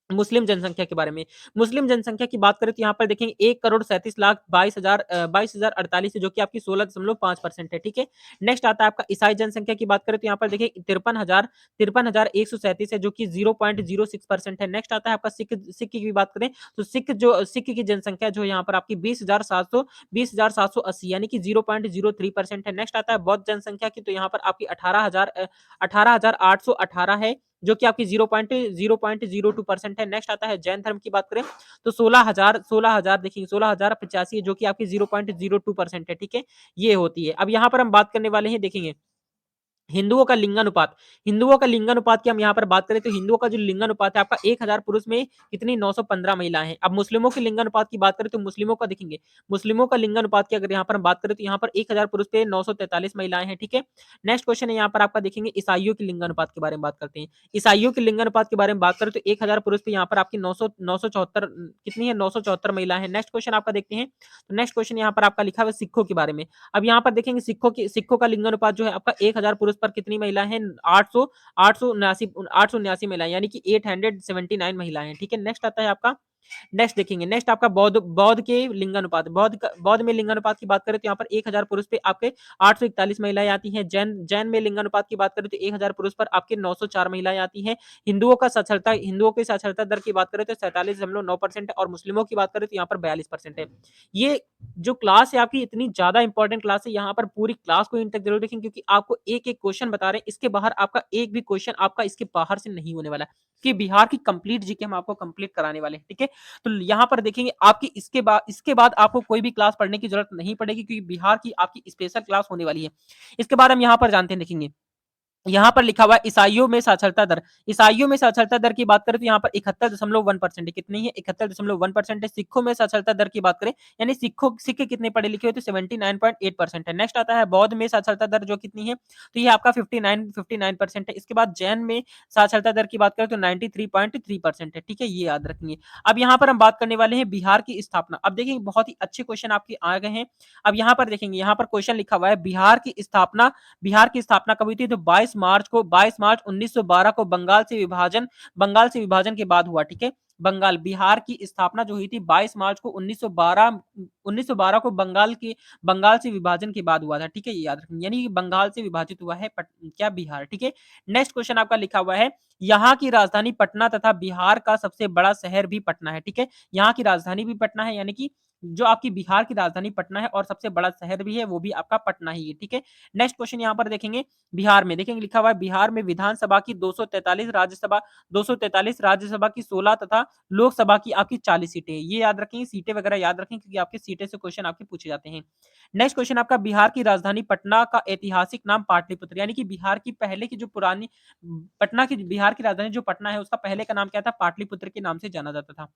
मुस्लिम जनसंख्या के बारे में। मुस्लिम जनसंख्या की बात करें तो यहाँ पर देखेंगे 1,37,22,000 जो कि आपकी 16.5% है, ठीक है? नेक्स्ट आता है आपका ईसाई जनसंख्या की बात करें तो यहाँ पर देखिए 53,137 है जो कि 0.06% है। नेक्स्ट आता है आपका सिख की भी बात करें तो सिख की जनसंख्या जो यहाँ पर आपकी 20,780 यानी कि 0.03% है। नेक्स्ट आता है बौद्ध जनसंख्या की, तो यहाँ पर आपकी 18,818 है जो कि आपकी 0.02% है। नेक्स्ट आता है जैन धर्म की बात करें तो 16,000 देखिए 16,085 जो कि आपकी 0.02% है, ठीक है? ये होती है। अब यहाँ पर हम बात करने वाले हैं देखेंगे हिंदुओं का लिंगानुपात की हम यहाँ पर बात करें तो हिंदुओं का जो लिंगानुपात है आपका 1000 पुरुष में कितनी 915 महिलाएं हैं। अब मुस्लिमों के लिंगानुपात की बात करें तो मुस्लिमों का देखेंगे मुस्लिमों का लिंगानुपात की अगर यहाँ पर हम बात करें तो यहाँ पर 1000 पुरुष पे 943 महिलाएं हैं, ठीक है? नेक्स्ट क्वेश्चन है यहाँ पर आपका देखेंगे ईसाइयों के लिंगानुपात के बारे में बात करते हैं। ईसाइयों के लिंगानुपात के बारे में बात करें तो 1000 पुरुष पे यहाँ पर आपकी 974 कितनी है? 974 महिलाएं हैं। नेक्स्ट क्वेश्चन आपका देखते हैं तो नेक्स्ट क्वेश्चन यहाँ पर आपका लिखा हुआ है सिखों के बारे में। अब यहाँ पर देखेंगे सिखों का लिंगानुपात जो है आपका 1000 पुरुष पर कितनी महिला है? 879 महिलाएं यानी कि 879 महिलाएं हैं, ठीक है? नेक्स्ट आता है आपका नेक्स्ट देखेंगे नेक्स्ट आपका बौद्ध बौद्ध के लिंगानुपात बौद्ध में लिंगानुपात की बात करें तो यहाँ पर 1000 पुरुष पे आपके 841 महिलाएं आती हैं। जैन जैन में लिंगानुपात की बात करें तो 1000 पुरुष पर आपके 904 महिलाएं आती हैं। हिंदुओं की साक्षरता दर की बात करें तो 47.9% है और मुस्लिमों की बात करें तो यहाँ पर 42% है। ये जो क्लास है आपकी इतनी ज्यादा इंपॉर्टेंट क्लास है, यहाँ पर पूरी क्लास को इन तक जरूर देखें क्योंकि आपको एक एक क्वेश्चन बता रहे हैं, इसके बाहर आपका एक भी क्वेश्चन आपका इसके बाहर से नहीं होने वाला है कि बिहार की कंप्लीट जीके हम आपको कंप्लीट कराने वाले हैं, ठीक है? तो यहाँ पर देखेंगे आपकी इसके बाद आपको कोई भी क्लास पढ़ने की जरूरत नहीं पड़ेगी क्योंकि बिहार की आपकी स्पेशल क्लास होने वाली है। इसके बाद हम यहाँ पर जानते हैं देखेंगे यहाँ पर लिखा हुआ है ईसाइयों में साक्षरता दर की बात करें तो यहाँ पर 71.1% है। कितनी है? 71.1% है। सिखों में साक्षरता दर की बात करें यानी सिख कितने पढ़े लिखे हुए तो 79.8% है। नेक्स्ट आता है बौद्ध में साक्षरता दर जो कितनी है तो ये आपका 59% है। इसके बाद जैन में साक्षरता दर की बात करें तो 93.3% है, ठीक है? ये याद रखेंगे। अब यहाँ पर हम बात करने वाले हैं बिहार की स्थापना। अब देखिए बहुत ही अच्छे क्वेश्चन आपके आ गए हैं। अब यहाँ पर देखेंगे यहाँ पर क्वेश्चन लिखा हुआ है बिहार की स्थापना कब हुई थी? तो 22 मार्च 1912 को बंगाल से विभाजन के बाद हुआ, ठीक है? बिहार की स्थापना जो हुई थी 22 मार्च को 1912 को बंगाल से विभाजन के बाद हुआ था, ठीक है? ये याद रखेंगे यानी कि बंगाल से विभाजित हुआ है क्या बिहार, ठीक है? नेक्स्ट क्वेश्चन आपका लिखा हुआ है यहाँ की राजधानी पटना तथा बिहार का सबसे बड़ा शहर भी पटना है, ठीक है? यहाँ की राजधानी भी पटना है यानी कि जो आपकी बिहार की राजधानी पटना है और सबसे बड़ा शहर भी है वो भी आपका पटना ही है, ठीक है? नेक्स्ट क्वेश्चन यहाँ पर देखेंगे बिहार में देखेंगे लिखा हुआ है बिहार में विधानसभा की 243 राज्यसभा की 16 तथा लोकसभा की आपकी 40 सीटें। ये याद रखेंगे सीटें वगैरह याद रखें क्योंकि आपके सीटें से क्वेश्चन आपके पूछे जाते हैं। नेक्स्ट क्वेश्चन आपका बिहार की राजधानी पटना का ऐतिहासिक नाम पाटलिपुत्र यानी कि बिहार की पहले की जो पुरानी बिहार की राजधानी जो पटना है उसका पहले का नाम क्या था? पाटलिपुत्र के नाम से जाना जाता था।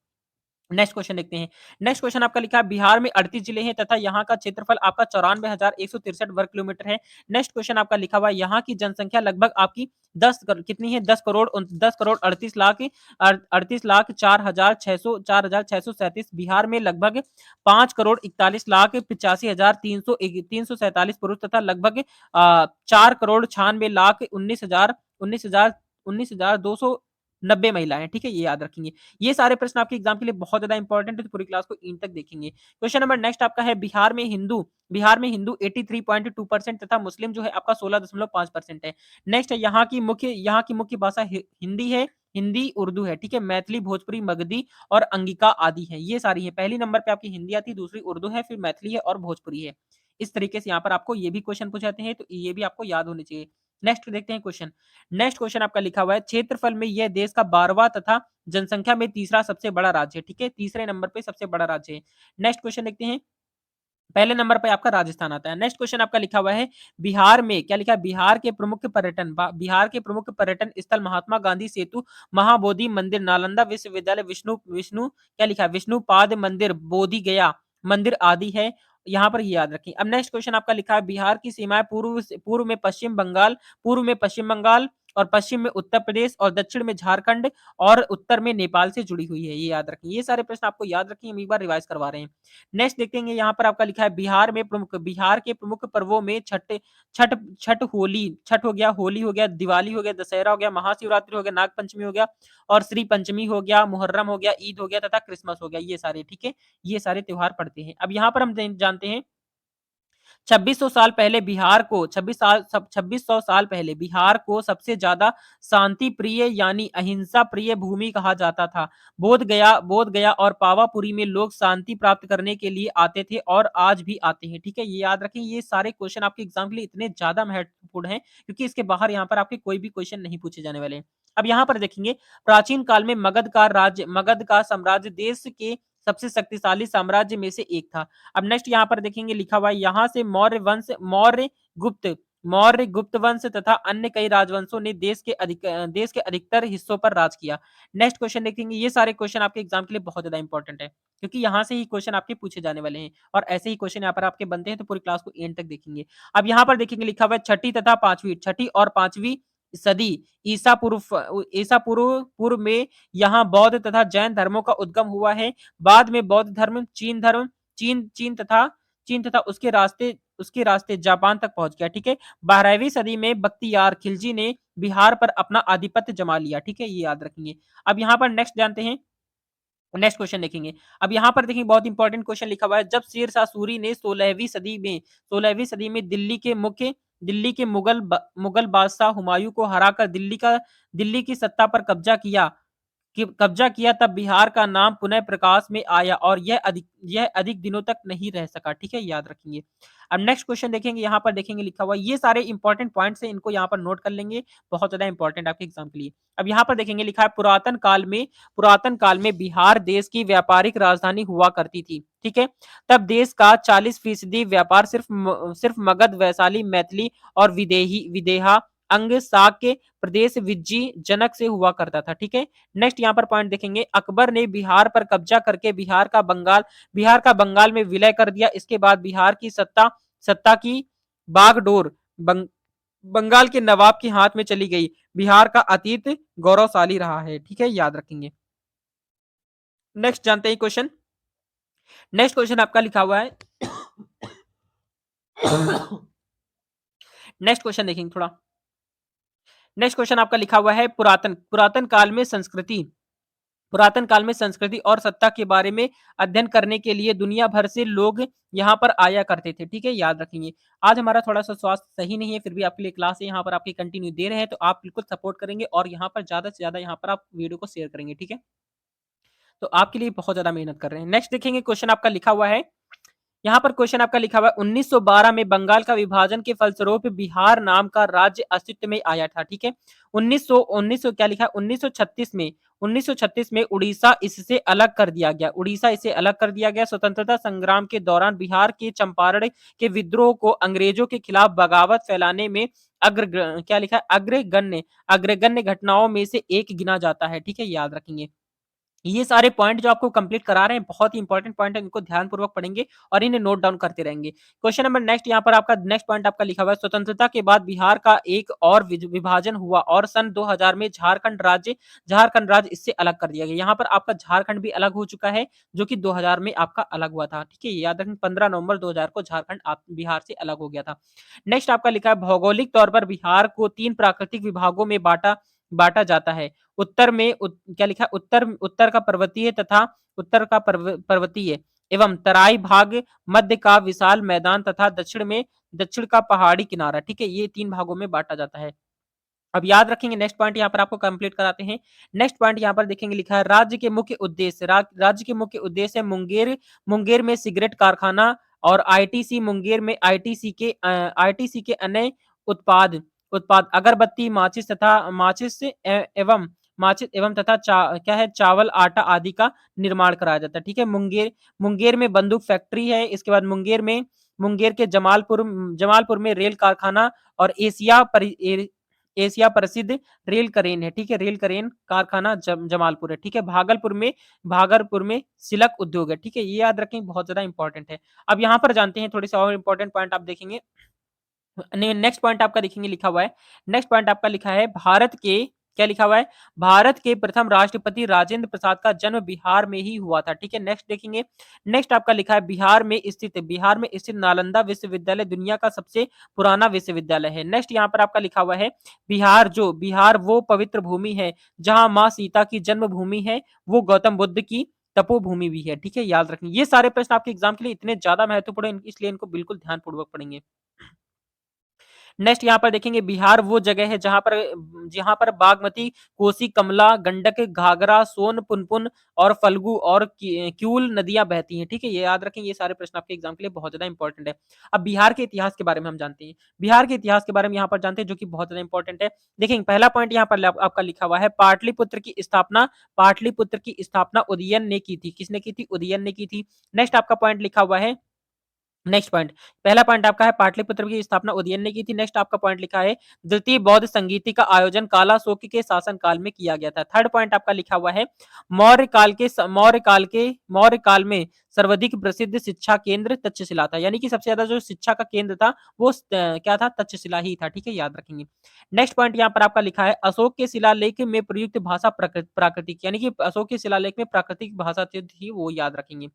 नेक्स्ट क्वेश्चन देखते हैं। नेक्स्ट क्वेश्चन आपका लिखा है बिहार में 38 जिले हैं तथा यहाँ का क्षेत्रफल आपका 94,163 वर्ग किलोमीटर है। नेक्स्ट क्वेश्चन आपका लिखा हुआ है यहाँ की जनसंख्या लगभग आपकी 10 कितनी है? 10 करोड़ 38 लाख 4,637। बिहार में लगभग 5,41,85,347 पुरुष तथा लगभग 4,96,19,290 महिलाएं। ठीक है, ये याद रखेंगे। ये सारे प्रश्न आपके एग्जाम के लिए बहुत ज्यादा इंपॉर्टेंट है, तो पूरी क्लास को इन तक देखेंगे। क्वेश्चन नंबर नेक्स्ट आपका है बिहार में हिंदू 83.2% तथा मुस्लिम जो है आपका 16.5% है। नेक्स्ट है यहाँ की मुख्य भाषा हिंदी है, हिंदी उर्दू है। ठीक है, मैथिली भोजपुरी मगधी और अंगिका आदि है, ये सारी है। पहली नंबर पे आपकी हिंदी आती है, दूसरी उर्दू है, फिर मैथिली है और भोजपुरी है। इस तरीके से यहाँ पर आपको ये भी क्वेश्चन पूछाते हैं, तो ये भी आपको याद होने चाहिए। नेक्स्ट देखते हैं क्वेश्चन। नेक्स्ट क्वेश्चन आपका लिखा हुआ है क्षेत्रफल में यह देश का 12वां तथा जनसंख्या में तीसरा सबसे बड़ा राज्य है। ठीक है, तीसरे नंबर पे सबसे बड़ा राज्य है। नेक्स्ट क्वेश्चन देखते हैं। पहले नंबर पे आपका राजस्थान आता है। नेक्स्ट क्वेश्चन आपका लिखा हुआ है बिहार में क्या लिखा है? बिहार के प्रमुख पर्यटन स्थल महात्मा गांधी सेतु, महाबोधि मंदिर, नालंदा विश्वविद्यालय, विष्णु विष्णु क्या लिखा है? विष्णुपाद मंदिर, बोधि गया मंदिर आदि है। यहाँ पर ये याद रखें। अब नेक्स्ट क्वेश्चन आपका लिखा है बिहार की सीमाएं पूर्व में पश्चिम बंगाल और पश्चिम में उत्तर प्रदेश और दक्षिण में झारखंड और उत्तर में नेपाल से जुड़ी हुई है, ये याद रखें। ये सारे प्रश्न आपको याद रखें, हम एक बार रिवाइज करवा रहे हैं। नेक्स्ट देखेंगे, यहाँ पर आपका लिखा है बिहार के प्रमुख पर्वों में छठ छठ हो गया, होली हो गया, दिवाली हो गया, दशहरा हो गया, महाशिवरात्रि हो गया, नाग पंचमी हो गया और श्री पंचमी हो गया, मुहर्रम हो गया, ईद हो गया तथा क्रिसमस हो गया, ये सारे। ठीक है, ये सारे त्योहार पड़ते हैं। अब यहाँ पर हम जानते हैं 2600 साल पहले बिहार को सबसे ज्यादा शांति प्रिय यानी अहिंसा प्रिय भूमि कहा जाता था। बोध गया और पावापुरी में लोग शांति प्राप्त करने के लिए आते थे और आज भी आते हैं। ठीक है, ये याद रखें। ये सारे क्वेश्चन आपके एग्जाम के लिए इतने ज्यादा महत्वपूर्ण हैं क्योंकि इसके बाहर यहाँ पर आपके कोई भी क्वेश्चन नहीं पूछे जाने वाले हैं। अब यहाँ पर देखेंगे प्राचीन काल में मगध का साम्राज्य देश के सबसे शक्तिशाली साम्राज्य में से एक था। अब नेक्स्ट यहाँ पर देखेंगे लिखा हुआ है यहाँ से मौर्य गुप्त वंश तथा अन्य कई राजवंशों ने देश के अधिकतर हिस्सों पर राज किया। नेक्स्ट क्वेश्चन देखेंगे। ये सारे क्वेश्चन आपके एग्जाम के लिए बहुत ज्यादा इंपॉर्टेंट है क्योंकि यहाँ से ही क्वेश्चन आपके पूछे जाने वाले हैं और ऐसे ही क्वेश्चन यहाँ पर आपके बनते हैं, तो पूरी क्लास को एंड तक देखेंगे। अब यहाँ पर देखेंगे लिखा हुआ है छठी और पांचवी सदी ईसा पूर्व में यहाँ बौद्ध तथा जैन धर्मों का उद्गम हुआ है। बाद में बौद्ध धर्म चीन तथा उसके रास्ते जापान तक पहुंच गया। ठीक है, 12वीं सदी में बख्तियार खिलजी ने बिहार पर अपना आधिपत्य जमा लिया। ठीक है, ये याद रखेंगे। अब यहाँ पर नेक्स्ट जानते हैं, नेक्स्ट क्वेश्चन देखेंगे। अब यहाँ पर देखिए बहुत इंपॉर्टेंट क्वेश्चन लिखा हुआ है जब शेर शाह सूरी ने 16वीं सदी में दिल्ली के मुगल बादशाह हुमायूं को हराकर दिल्ली की सत्ता पर कब्जा किया तब बिहार का नाम पुनः प्रकाश में आया और यह अधिक दिनों तक नहीं रह सका। ठीक है, याद रखेंगे। अब नेक्स्ट क्वेश्चन देखेंगे, यहाँ पर देखेंगे लिखा हुआ ये सारे इंपॉर्टेंट पॉइंट्स हैं, इनको यहाँ पर नोट कर लेंगे, बहुत ज्यादा इंपॉर्टेंट आपके एग्जाम के लिए। अब यहाँ पर देखेंगे लिखा है पुरातन काल में बिहार देश की व्यापारिक राजधानी हुआ करती थी। ठीक है, तब देश का 40% व्यापार सिर्फ मगध, वैशाली, मैथिली और विदेहा अंग साक्य प्रदेश विज्जी जनक से हुआ करता था। ठीक है, नेक्स्ट यहाँ पर पॉइंट देखेंगे अकबर ने बिहार पर कब्जा करके बिहार का बंगाल में विलय कर दिया। इसके बाद बिहार की सत्ता की बागडोर बंगाल के नवाब के हाथ में चली गई। बिहार का अतीत गौरवशाली रहा है। ठीक है, याद रखेंगे। नेक्स्ट जानते हैं क्वेश्चन। नेक्स्ट क्वेश्चन आपका लिखा हुआ है नेक्स्ट क्वेश्चन देखेंगे थोड़ा। नेक्स्ट क्वेश्चन आपका लिखा हुआ है पुरातन काल में संस्कृति और सत्ता के बारे में अध्ययन करने के लिए दुनिया भर से लोग यहाँ पर आया करते थे। ठीक है, याद रखेंगे। आज हमारा थोड़ा सा स्वास्थ्य सही नहीं है, फिर भी आपके लिए क्लास है यहाँ पर आपकी कंटिन्यू दे रहे हैं, तो आप बिल्कुल सपोर्ट करेंगे और यहाँ पर ज्यादा से ज्यादा यहाँ पर आप वीडियो को शेयर करेंगे। ठीक है, तो आपके लिए बहुत ज्यादा मेहनत कर रहे हैं। नेक्स्ट देखेंगे क्वेश्चन आपका लिखा हुआ है, यहाँ पर क्वेश्चन आपका लिखा हुआ है 1912 में बंगाल का विभाजन के फलस्वरूप बिहार नाम का राज्य अस्तित्व में आया था। ठीक है, 1900 क्या लिखा है 1936 में उड़ीसा इससे अलग कर दिया गया। स्वतंत्रता संग्राम के दौरान बिहार के चंपारण के विद्रोह को अंग्रेजों के खिलाफ बगावत फैलाने में क्या लिखा है अग्रगण्य घटनाओं में से एक गिना जाता है। ठीक है, याद रखेंगे। ये सारे पॉइंट जो आपको कंप्लीट करा रहे हैं बहुत ही इंपॉर्टेंट पॉइंट है, इनको ध्यानपूर्वक पढ़ेंगे और इन्हें नोट डाउन करते रहेंगे। क्वेश्चन नंबर नेक्स्ट यहाँ पर आपका नेक्स्ट पॉइंट आपका लिखा हुआ है, स्वतंत्रता के बाद बिहार का एक और विभाजन हुआ और सन 2000 में झारखंड राज्य इससे अलग कर दिया गया। यहाँ पर आपका झारखंड भी अलग हो चुका है, जो कि 2000 में आपका अलग हुआ था। ठीक है, याद रखें 15 नवंबर 2000 को झारखंड बिहार से अलग हो गया था। नेक्स्ट आपका लिखा है, भौगोलिक तौर पर बिहार को 3 प्राकृतिक विभागों में बांटा बांटा जाता है। उत्तर में क्या लिखा है, उत्तर उत्तर का पर्वतीय तथा उत्तर का पर्वतीय एवं तराई भाग, मध्य का विशाल मैदान तथा दक्षिण का पहाड़ी किनारा। ठीक है, ये 3 भागों में बांटा जाता है। अब याद रखेंगे, नेक्स्ट पॉइंट यहाँ पर आपको कंप्लीट कराते हैं। नेक्स्ट पॉइंट यहाँ पर देखेंगे, लिखा है राज्य के मुख्य उद्देश्य। राज्य के मुख्य उद्देश्य मुंगेर मुंगेर में सिगरेट कारखाना और आईटीसी मुंगेर में आईटीसी के अन्य उत्पाद उत्पाद अगरबत्ती, माचिस एवं तथा क्या है, चावल आटा आदि का निर्माण कराया जाता है। ठीक है, मुंगेर मुंगेर में बंदूक फैक्ट्री है। इसके बाद मुंगेर के जमालपुर में रेल कारखाना और एशिया प्रसिद्ध रेल करेन है। ठीक है, रेल करेन कारखाना जमालपुर है। ठीक है, भागलपुर में सिलक उद्योग है। ठीक है, ये याद रखें, बहुत ज्यादा इंपॉर्टेंट है। अब यहाँ पर जानते हैं थोड़े से और इंपॉर्टेंट पॉइंट आप देखेंगे। नेक्स्ट पॉइंट आपका देखेंगे, लिखा हुआ है, नेक्स्ट पॉइंट आपका लिखा है, भारत के क्या लिखा हुआ है, भारत के प्रथम राष्ट्रपति राजेंद्र प्रसाद का जन्म बिहार में ही हुआ था। ठीक है, नेक्स्ट देखेंगे। नेक्स्ट आपका लिखा है, बिहार में स्थित नालंदा विश्वविद्यालय दुनिया का सबसे पुराना विश्वविद्यालय है। नेक्स्ट यहाँ पर आपका लिखा हुआ है, बिहार वो पवित्र भूमि है जहां माँ सीता की जन्म भूमि है, वो गौतम बुद्ध की तपोभूमि भी है। ठीक है, याद रखें, ये सारे प्रश्न आपके एग्जाम के लिए इतने ज्यादा महत्वपूर्ण है, इसलिए इनको बिल्कुल ध्यानपूर्वक पढ़ेंगे। नेक्स्ट यहाँ पर देखेंगे, बिहार वो जगह है जहां पर बागमती, कोसी, कमला, गंडक, घाघरा, सोन, पुनपुन और फल्गु और क्यूल नदियां बहती हैं। ठीक है, ये याद रखें, ये सारे प्रश्न आपके एग्जाम के लिए बहुत ज्यादा इंपॉर्टेंट है। अब बिहार के इतिहास के बारे में हम जानते हैं, बिहार के इतिहास के बारे में यहाँ पर जानते हैं, जो कि बहुत ज्यादा इंपॉर्टेंट है। देखेंगे, पहला पॉइंट यहाँ पर आपका लिखा हुआ है, पाटलिपुत्र की स्थापना उदयन ने की थी। किसने की थी? उदयन ने की थी। नेक्स्ट आपका पॉइंट लिखा हुआ है, नेक्स्ट पॉइंट, पहला पॉइंट आपका है, पाटलिपुत्र की स्थापना उदयन ने की थी। नेक्स्ट आपका पॉइंट लिखा है, द्वितीय बौद्ध संगीति का आयोजन कालाशोक के शासन काल में किया गया था। थर्ड पॉइंट आपका लिखा हुआ है, मौर्य काल में सर्वाधिक प्रसिद्ध शिक्षा केंद्र तक्षशिला था। यानी कि सबसे ज्यादा जो शिक्षा का केंद्र था वो क्या था? तक्षशिला ही था। ठीक है, याद रखेंगे। नेक्स्ट पॉइंट यहाँ पर आपका लिखा है, अशोक के शिलालेख में प्रयुक्त भाषा प्राकृतिक, यानी कि अशोक के शिलालेख में प्राकृतिक भाषा थी, वो याद रखेंगे।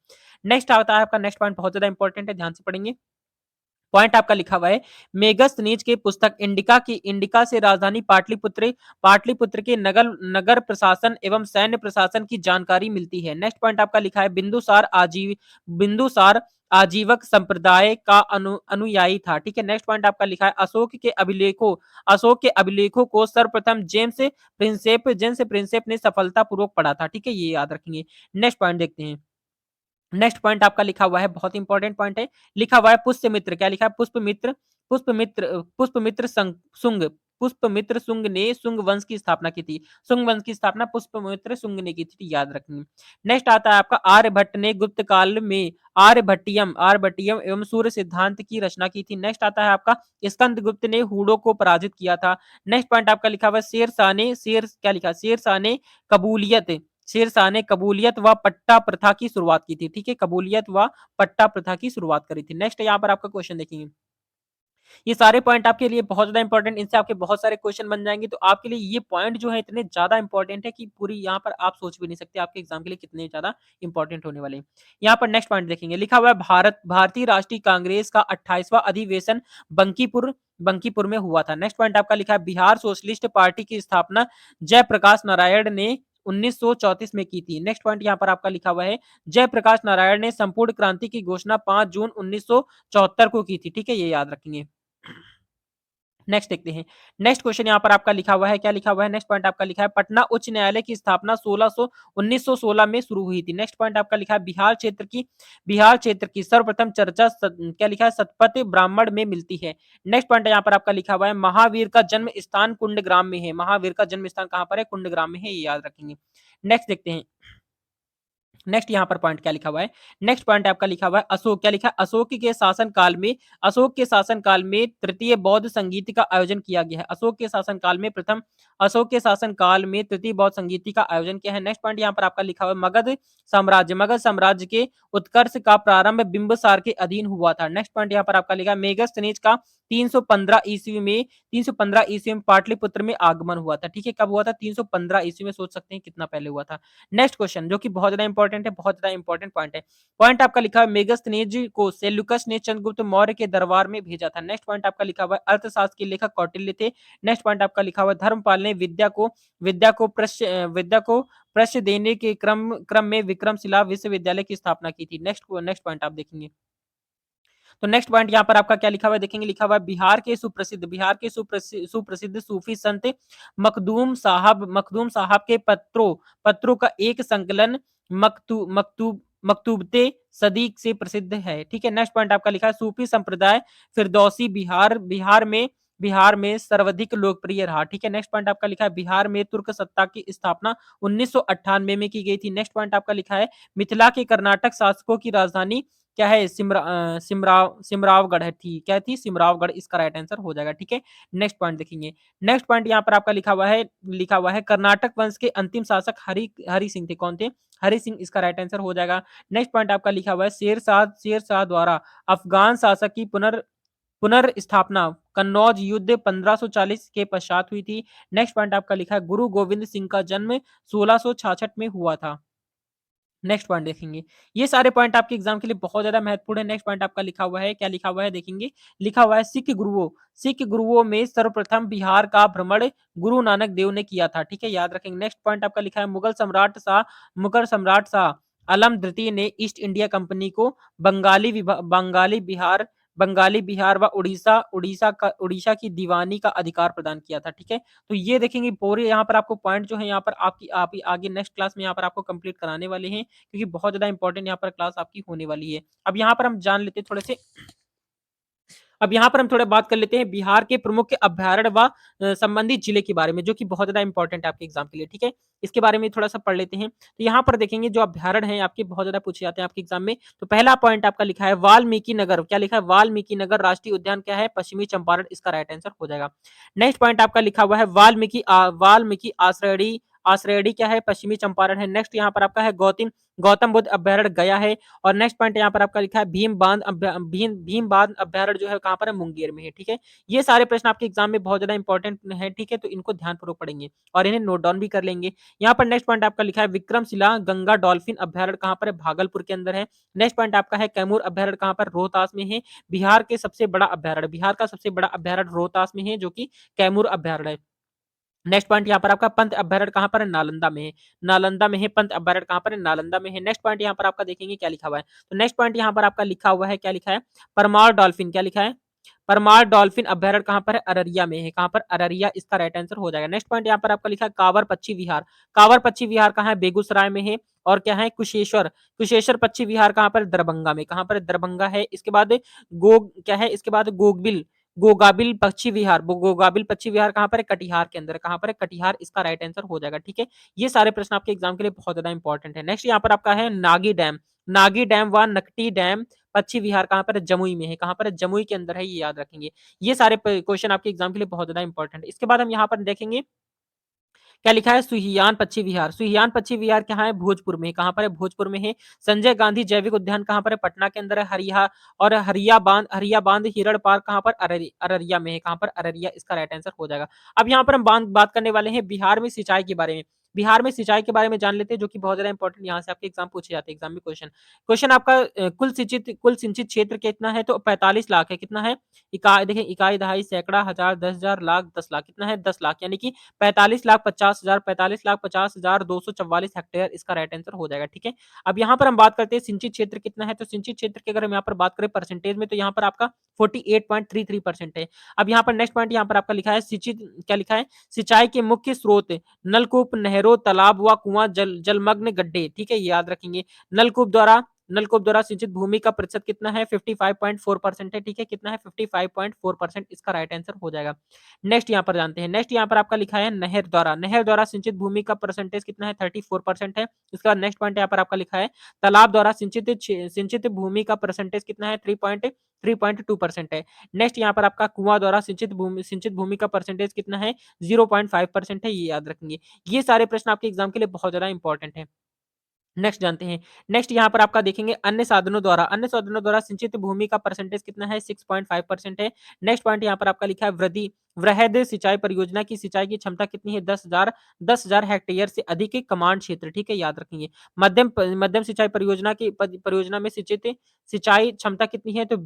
नेक्स्ट आता है आपका, नेक्स्ट पॉइंट बहुत ज्यादा इंपॉर्टेंट है, ध्यान से पढ़ेंगे। पॉइंट आपका लिखा हुआ है, मेगस्थनीज की पुस्तक इंडिका से राजधानी पाटलिपुत्र के नगर प्रशासन एवं सैन्य प्रशासन की जानकारी मिलती है। नेक्स्ट पॉइंट आपका लिखा है, बिंदुसार आजीवक संप्रदाय का अनुयायी था। ठीक है, नेक्स्ट पॉइंट आपका लिखा है, अशोक के अभिलेखों को सर्वप्रथम जेम्स प्रिंसेप ने सफलतापूर्वक पढ़ा था। ठीक है, ये याद रखेंगे। नेक्स्ट पॉइंट देखते हैं। नेक्स्ट पॉइंट आपका लिखा हुआ है, बहुत इंपॉर्टेंट पॉइंट है, लिखा हुआ है, पुष्यमित्र। क्या लिखा है? पुष्पमित्र पुष्पमित्र सुंग ने सुंग वंश की स्थापना की थी। सुंग वंश की स्थापना पुष्पमित्र सुंग ने की थी, याद रखेंगे। नेक्स्ट आता है आपका, आर्यभट्ट ने गुप्त काल में आर्यभट्टियम एवं सूर्य सिद्धांत की रचना की थी। नेक्स्ट आता है आपका, स्कंदगुप्त ने हूणों को पराजित किया था। नेक्स्ट पॉइंट आपका लिखा हुआ है, कबूलियत शेरशाह ने कबूलियत व पट्टा प्रथा की शुरुआत की थी। ठीक है, कबूलियत व पट्टा प्रथा की शुरुआत करी थी। नेक्स्ट यहाँ पर आपका क्वेश्चन देखेंगे, ये सारे पॉइंट आपके लिए बहुत ज्यादा इंपॉर्टेंट, इनसे आपके बहुत सारे क्वेश्चन बन जाएंगे। तो आपके लिए ये पॉइंट जो है इतने ज्यादा इंपॉर्टेंट है कि पूरी यहाँ पर आप सोच भी नहीं सकते आपके एग्जाम के लिए कितने ज्यादा इंपॉर्टेंट होने वाले हैं। यहाँ पर नेक्स्ट पॉइंट देखेंगे, लिखा हुआ है, भारतीय राष्ट्रीय कांग्रेस का 28वां अधिवेशन बंकीपुर में हुआ था। नेक्स्ट पॉइंट आपका लिखा है, बिहार सोशलिस्ट पार्टी की स्थापना जयप्रकाश नारायण ने 1934 में की थी। नेक्स्ट पॉइंट यहाँ पर आपका लिखा हुआ है, जयप्रकाश नारायण ने संपूर्ण क्रांति की घोषणा 5 जून 1974 को की थी। ठीक है, ये याद रखेंगे। नेक्स्ट देखते हैं, नेक्स्ट क्वेश्चन यहाँ पर आपका लिखा हुआ है, क्या लिखा हुआ है? नेक्स्ट पॉइंट आपका लिखा है, पटना उच्च न्यायालय की स्थापना 1916 में शुरू हुई थी। नेक्स्ट पॉइंट आपका लिखा है, बिहार क्षेत्र की सर्वप्रथम चर्चा क्या लिखा है? सतपथ ब्राह्मण में मिलती है। नेक्स्ट पॉइंट यहाँ पर आपका लिखा हुआ है, महावीर का जन्म स्थान कुंडग्राम में है। महावीर का जन्म स्थान कहाँ पर है? कुंडग्राम में है, ये याद रखेंगे। नेक्स्ट देखते हैं, नेक्स्ट यहाँ पर पॉइंट क्या लिखा हुआ है? नेक्स्ट पॉइंट आपका लिखा हुआ है अशोक, क्या लिखा है? अशोक के शासन काल में तृतीय बौद्ध संगीत का आयोजन किया गया है। अशोक के शासन काल में तृतीय बौद्ध संगीत का आयोजन किया है। नेक्स्ट पॉइंट यहाँ पर आपका लिखा हुआ है मगध साम्राज्य के उत्कर्ष का प्रारंभ बिंबिसार के अधीन हुआ था। नेक्स्ट पॉइंट यहाँ पर आपका लिखा है मेगस्थनीज का 315 ईस्वी में पाटलिपुत्र में आगमन हुआ था। ठीक है, कब हुआ था? 315 ईस्वी में। सोच सकते हैं कितना पहले हुआ था। नेक्स्ट क्वेश्चन जो कि बहुत ज्यादा इंपॉर्टेंट है, बहुत ज्यादा इंपॉर्टेंट पॉइंट है। पॉइंट आपका लिखा है मेगस्थनीज को सेल्यूकस ने चंद्रगुप्त मौर्य के दरबार में भेजा था। नेक्स्ट पॉइंट आपका लिखा हुआ है अर्थशास्त्र के लेखक कौटिल्य थे। नेक्स्ट पॉइंट आपका लिखा हुआ है धर्मपाल ने विद्या को प्रश्य देने के क्रम में विक्रमशिला विश्वविद्यालय की स्थापना की थी। नेक्स्ट पॉइंट आप देखेंगे तो नेक्स्ट पॉइंट यहाँ पर आपका क्या लिखा हुआ है देखेंगे, लिखा हुआ है सुप्रसिद्ध सूफी संत मखदूम साहब के पत्रों का एक संकलन मकतूबते सदीक से प्रसिद्ध है। ठीक है, नेक्स्ट पॉइंट आपका लिखा है सूफी संप्रदाय फिरदौसी बिहार में सर्वाधिक लोकप्रिय रहा। ठीक है, नेक्स्ट पॉइंट आपका लिखा है बिहार में तुर्क सत्ता की स्थापना 1998 में की गई थी। नेक्स्ट पॉइंट आपका लिखा है मिथिला के कर्नाटक शासकों की राजधानी क्या है? सिमरावगढ़ है। ठीक, क्या थी? सिमरावगढ़ इसका राइट आंसर हो जाएगा। ठीक है, नेक्स्ट पॉइंट देखेंगे। नेक्स्ट पॉइंट यहाँ पर आपका लिखा हुआ है कर्नाटक वंश के अंतिम शासक हरि सिंह थे। कौन थे? हरि सिंह इसका राइट आंसर हो जाएगा। नेक्स्ट पॉइंट आपका लिखा हुआ है शेर शाह द्वारा अफगान शासक की पुनर्स्थापना कन्नौज युद्ध 1540 के पश्चात हुई थी। नेक्स्ट पॉइंट आपका लिखा है गुरु गोविंद सिंह का जन्म 1666 में हुआ था। नेक्स्ट पॉइंट देखेंगे। ये सारे पॉइंट आपके एग्जाम के लिए बहुत ज्यादा महत्वपूर्ण है। नेक्स्ट पॉइंट आपका लिखा हुआ है, क्या लिखा हुआ है देखेंगे, लिखा हुआ है सिख गुरुओं में सर्वप्रथम बिहार का भ्रमण गुरु नानक देव ने किया था। ठीक है, याद रखेंगे। नेक्स्ट पॉइंट आपका लिखा है मुगल सम्राट शाह आलम द्वितीय ने ईस्ट इंडिया कंपनी को बंगाली बिहार व उड़ीसा की दीवानी का अधिकार प्रदान किया था। ठीक है, तो ये देखेंगे पूरे यहाँ पर आपको पॉइंट जो है यहाँ पर आपकी आप आगे नेक्स्ट क्लास में यहाँ पर आपको कंप्लीट कराने वाले हैं, क्योंकि बहुत ज्यादा इंपॉर्टेंट यहाँ पर क्लास आपकी होने वाली है। अब यहाँ पर हम जान लेते हैं थोड़े से अब यहाँ पर हम थोड़ा बात कर लेते हैं बिहार के प्रमुख अभ्यारण्य व संबंधित जिले के बारे में, जो कि बहुत ज्यादा इंपॉर्टेंट है आपके एग्जाम के लिए। ठीक है, इसके बारे में थोड़ा सा पढ़ लेते हैं। तो यहाँ पर देखेंगे जो अभ्यारण्य है आपके बहुत ज्यादा पूछे जाते हैं आपके एग्जाम में। तो पहला पॉइंट आपका लिखा है वाल्मीकि नगर, क्या लिखा है? वाल्मीकि नगर राष्ट्रीय उद्यान क्या है? पश्चिमी चंपारण इसका राइट आंसर हो जाएगा। नेक्स्ट पॉइंट आपका लिखा हुआ है वाल्मीकि आश्रयणी क्या है? पश्चिमी चंपारण है। नेक्स्ट यहाँ पर आपका है गौतम बुद्ध अभ्यारण्य गया है। और नेक्स्ट पॉइंट यहाँ पर आपका लिखा है भीम बांध अभ्यारण्य जो है कहाँ पर है? मुंगेर में है। ठीक है, ये सारे प्रश्न आपके एग्जाम में बहुत ज्यादा इंपॉर्टेंट है। ठीक है, तो इनको ध्यानपूर्वक पढ़ेंगे और इन्हें नोट डाउन भी कर लेंगे। यहाँ पर नेक्स्ट पॉइंट आपका लिखा है विक्रमशिला गंगा डॉल्फिन अभ्यारण्य कहाँ पर है? भागलपुर के अंदर है। नेक्स्ट पॉइंट आपका है कैमूर अभ्यारण्य कहाँ पर? रोहतास में है। बिहार का सबसे बड़ा अभ्यारण्य रोहतास में है, जो कि कैमूर अभ्यारण्य है। नेक्स्ट पॉइंट यहाँ पर आपका पंत अभ्यारण्य कहाँ पर है? नालंदा में है। पंत अभ्यारण्य कहाँ पर है? नालंदा में है। नेक्स्ट पॉइंट यहाँ पर आपका देखेंगे क्या लिखा हुआ है। तो नेक्स्ट पॉइंट यहाँ पर आपका लिखा हुआ है, क्या लिखा है? परमार डॉल्फिन, क्या लिखा है? परमार डॉल्फिन अभ्यारण्य कहाँ पर है? अररिया में है। कहाँ पर? अररिया इसका राइट आंसर हो जाएगा। नेक्स्ट पॉइंट यहाँ पर आपका लिखा है कावर पक्षी विहार कहाँ है? बेगूसराय में है। और क्या है? कुशेश्वर पक्षी विहार कहाँ पर? दरभंगा में। कहाँ पर? दरभंगा है। इसके बाद क्या है? इसके बाद गोगाबिल पक्षी विहार कहाँ पर है? कटिहार के अंदर। कहाँ पर है? कटिहार इसका राइट आंसर हो जाएगा। ठीक है, ये सारे प्रश्न आपके एग्जाम के लिए बहुत ज्यादा इंपॉर्टेंट है। नेक्स्ट यहाँ पर आपका है नागी डैम व नकटी डैम पक्षी विहार कहाँ पर है? जमुई में है। कहाँ पर है? जमुई के अंदर है, ये याद रखेंगे। ये सारे क्वेश्चन आपके एग्जाम के लिए बहुत ज्यादा इंपॉर्टेंट है। इसके बाद हम यहाँ पर देखेंगे क्या लिखा है? सुहियान पक्षी विहार कहाँ है? भोजपुर में। कहाँ पर है? भोजपुर में है। संजय गांधी जैविक उद्यान कहाँ पर है? पटना के अंदर है। हरिया बांध हिरण पार्क कहाँ पर? अररिया में है। कहाँ पर? अररिया इसका राइट आंसर हो जाएगा। अब यहाँ पर हम बात करने वाले हैं बिहार में सिंचाई के बारे में। बिहार में सिंचाई के बारे में जान लेते हैं, जो कि बहुत ज्यादा इंपॉर्टेंट यहाँ से आपके एग्जाम पूछे जाते हैं एग्जाम में क्वेश्चन आपका कुल सिंचित क्षेत्र कितना है? तो 45 लाख है। कितना है? देखिए इकाई दहाई सैकड़ा हजार 10,000 लाख 10 लाख। कितना है? 10 लाख, यानी कि 45,50,244 हेक्टेयर इसका राइट आंसर हो जाएगा। ठीक है, अब यहाँ पर हम बात करते हैं सिंचित क्षेत्र कितना है। तो सिंचित क्षेत्र की अगर हम यहाँ पर बात करें परसेंटेज में, तो यहाँ पर आपका 48.33% है। अब यहाँ पर नेक्स्ट पॉइंट यहाँ पर आपका लिखा है सिंचित, क्या लिखा है? सिंचाई के मुख्य स्रोत नलकूप, नहरों, तालाब व कुआं, जलमग्न गड्ढे। ठीक है, ये याद रखेंगे। नलकूप द्वारा नलकूप द्वारा सिंचित भूमि का प्रतिशत कितना है? 55.4% है, ठीक है? कितना है? 55.4% इसका राइट आंसर हो जाएगा। नेक्स्ट यहाँ पर जानते हैं, नेक्स्ट यहाँ पर आपका लिखा है नहर द्वारा सिंचित भूमि का परसेंटेज कितना है? 34% है। इसके बाद नेक्स्ट पॉइंट यहाँ पर आपका लिखा है तालाब द्वारा सिंचित भूमि का परसेंटेज कितना है? 3.2% है। नेक्स्ट यहाँ पर आपका कुआं द्वारा सिंचित भूमि का परसेंटेज कितना है? 0.5% है, ये याद रखेंगे। ये सारे प्रश्न आपके एग्जाम के लिए बहुत ज्यादा इंपॉर्टेंट है। नेक्स्ट जानते हैं, नेक्स्ट यहाँ पर आपका देखेंगे अन्य साधनों द्वारा सिंचित भूमि का परसेंटेज कितना है? 6.5% है। नेक्स्ट पॉइंट यहाँ पर आपका लिखा है वृहद सिंचाई परियोजना की सिंचाई की क्षमता कितनी है? 10,000 हेक्टेयर से अधिक कमांड क्षेत्र, ठीक है, याद रखेंगे। मध्यम सिंचाई परियोजना में सिंचित सिंचाई क्षमता कितनी है? तो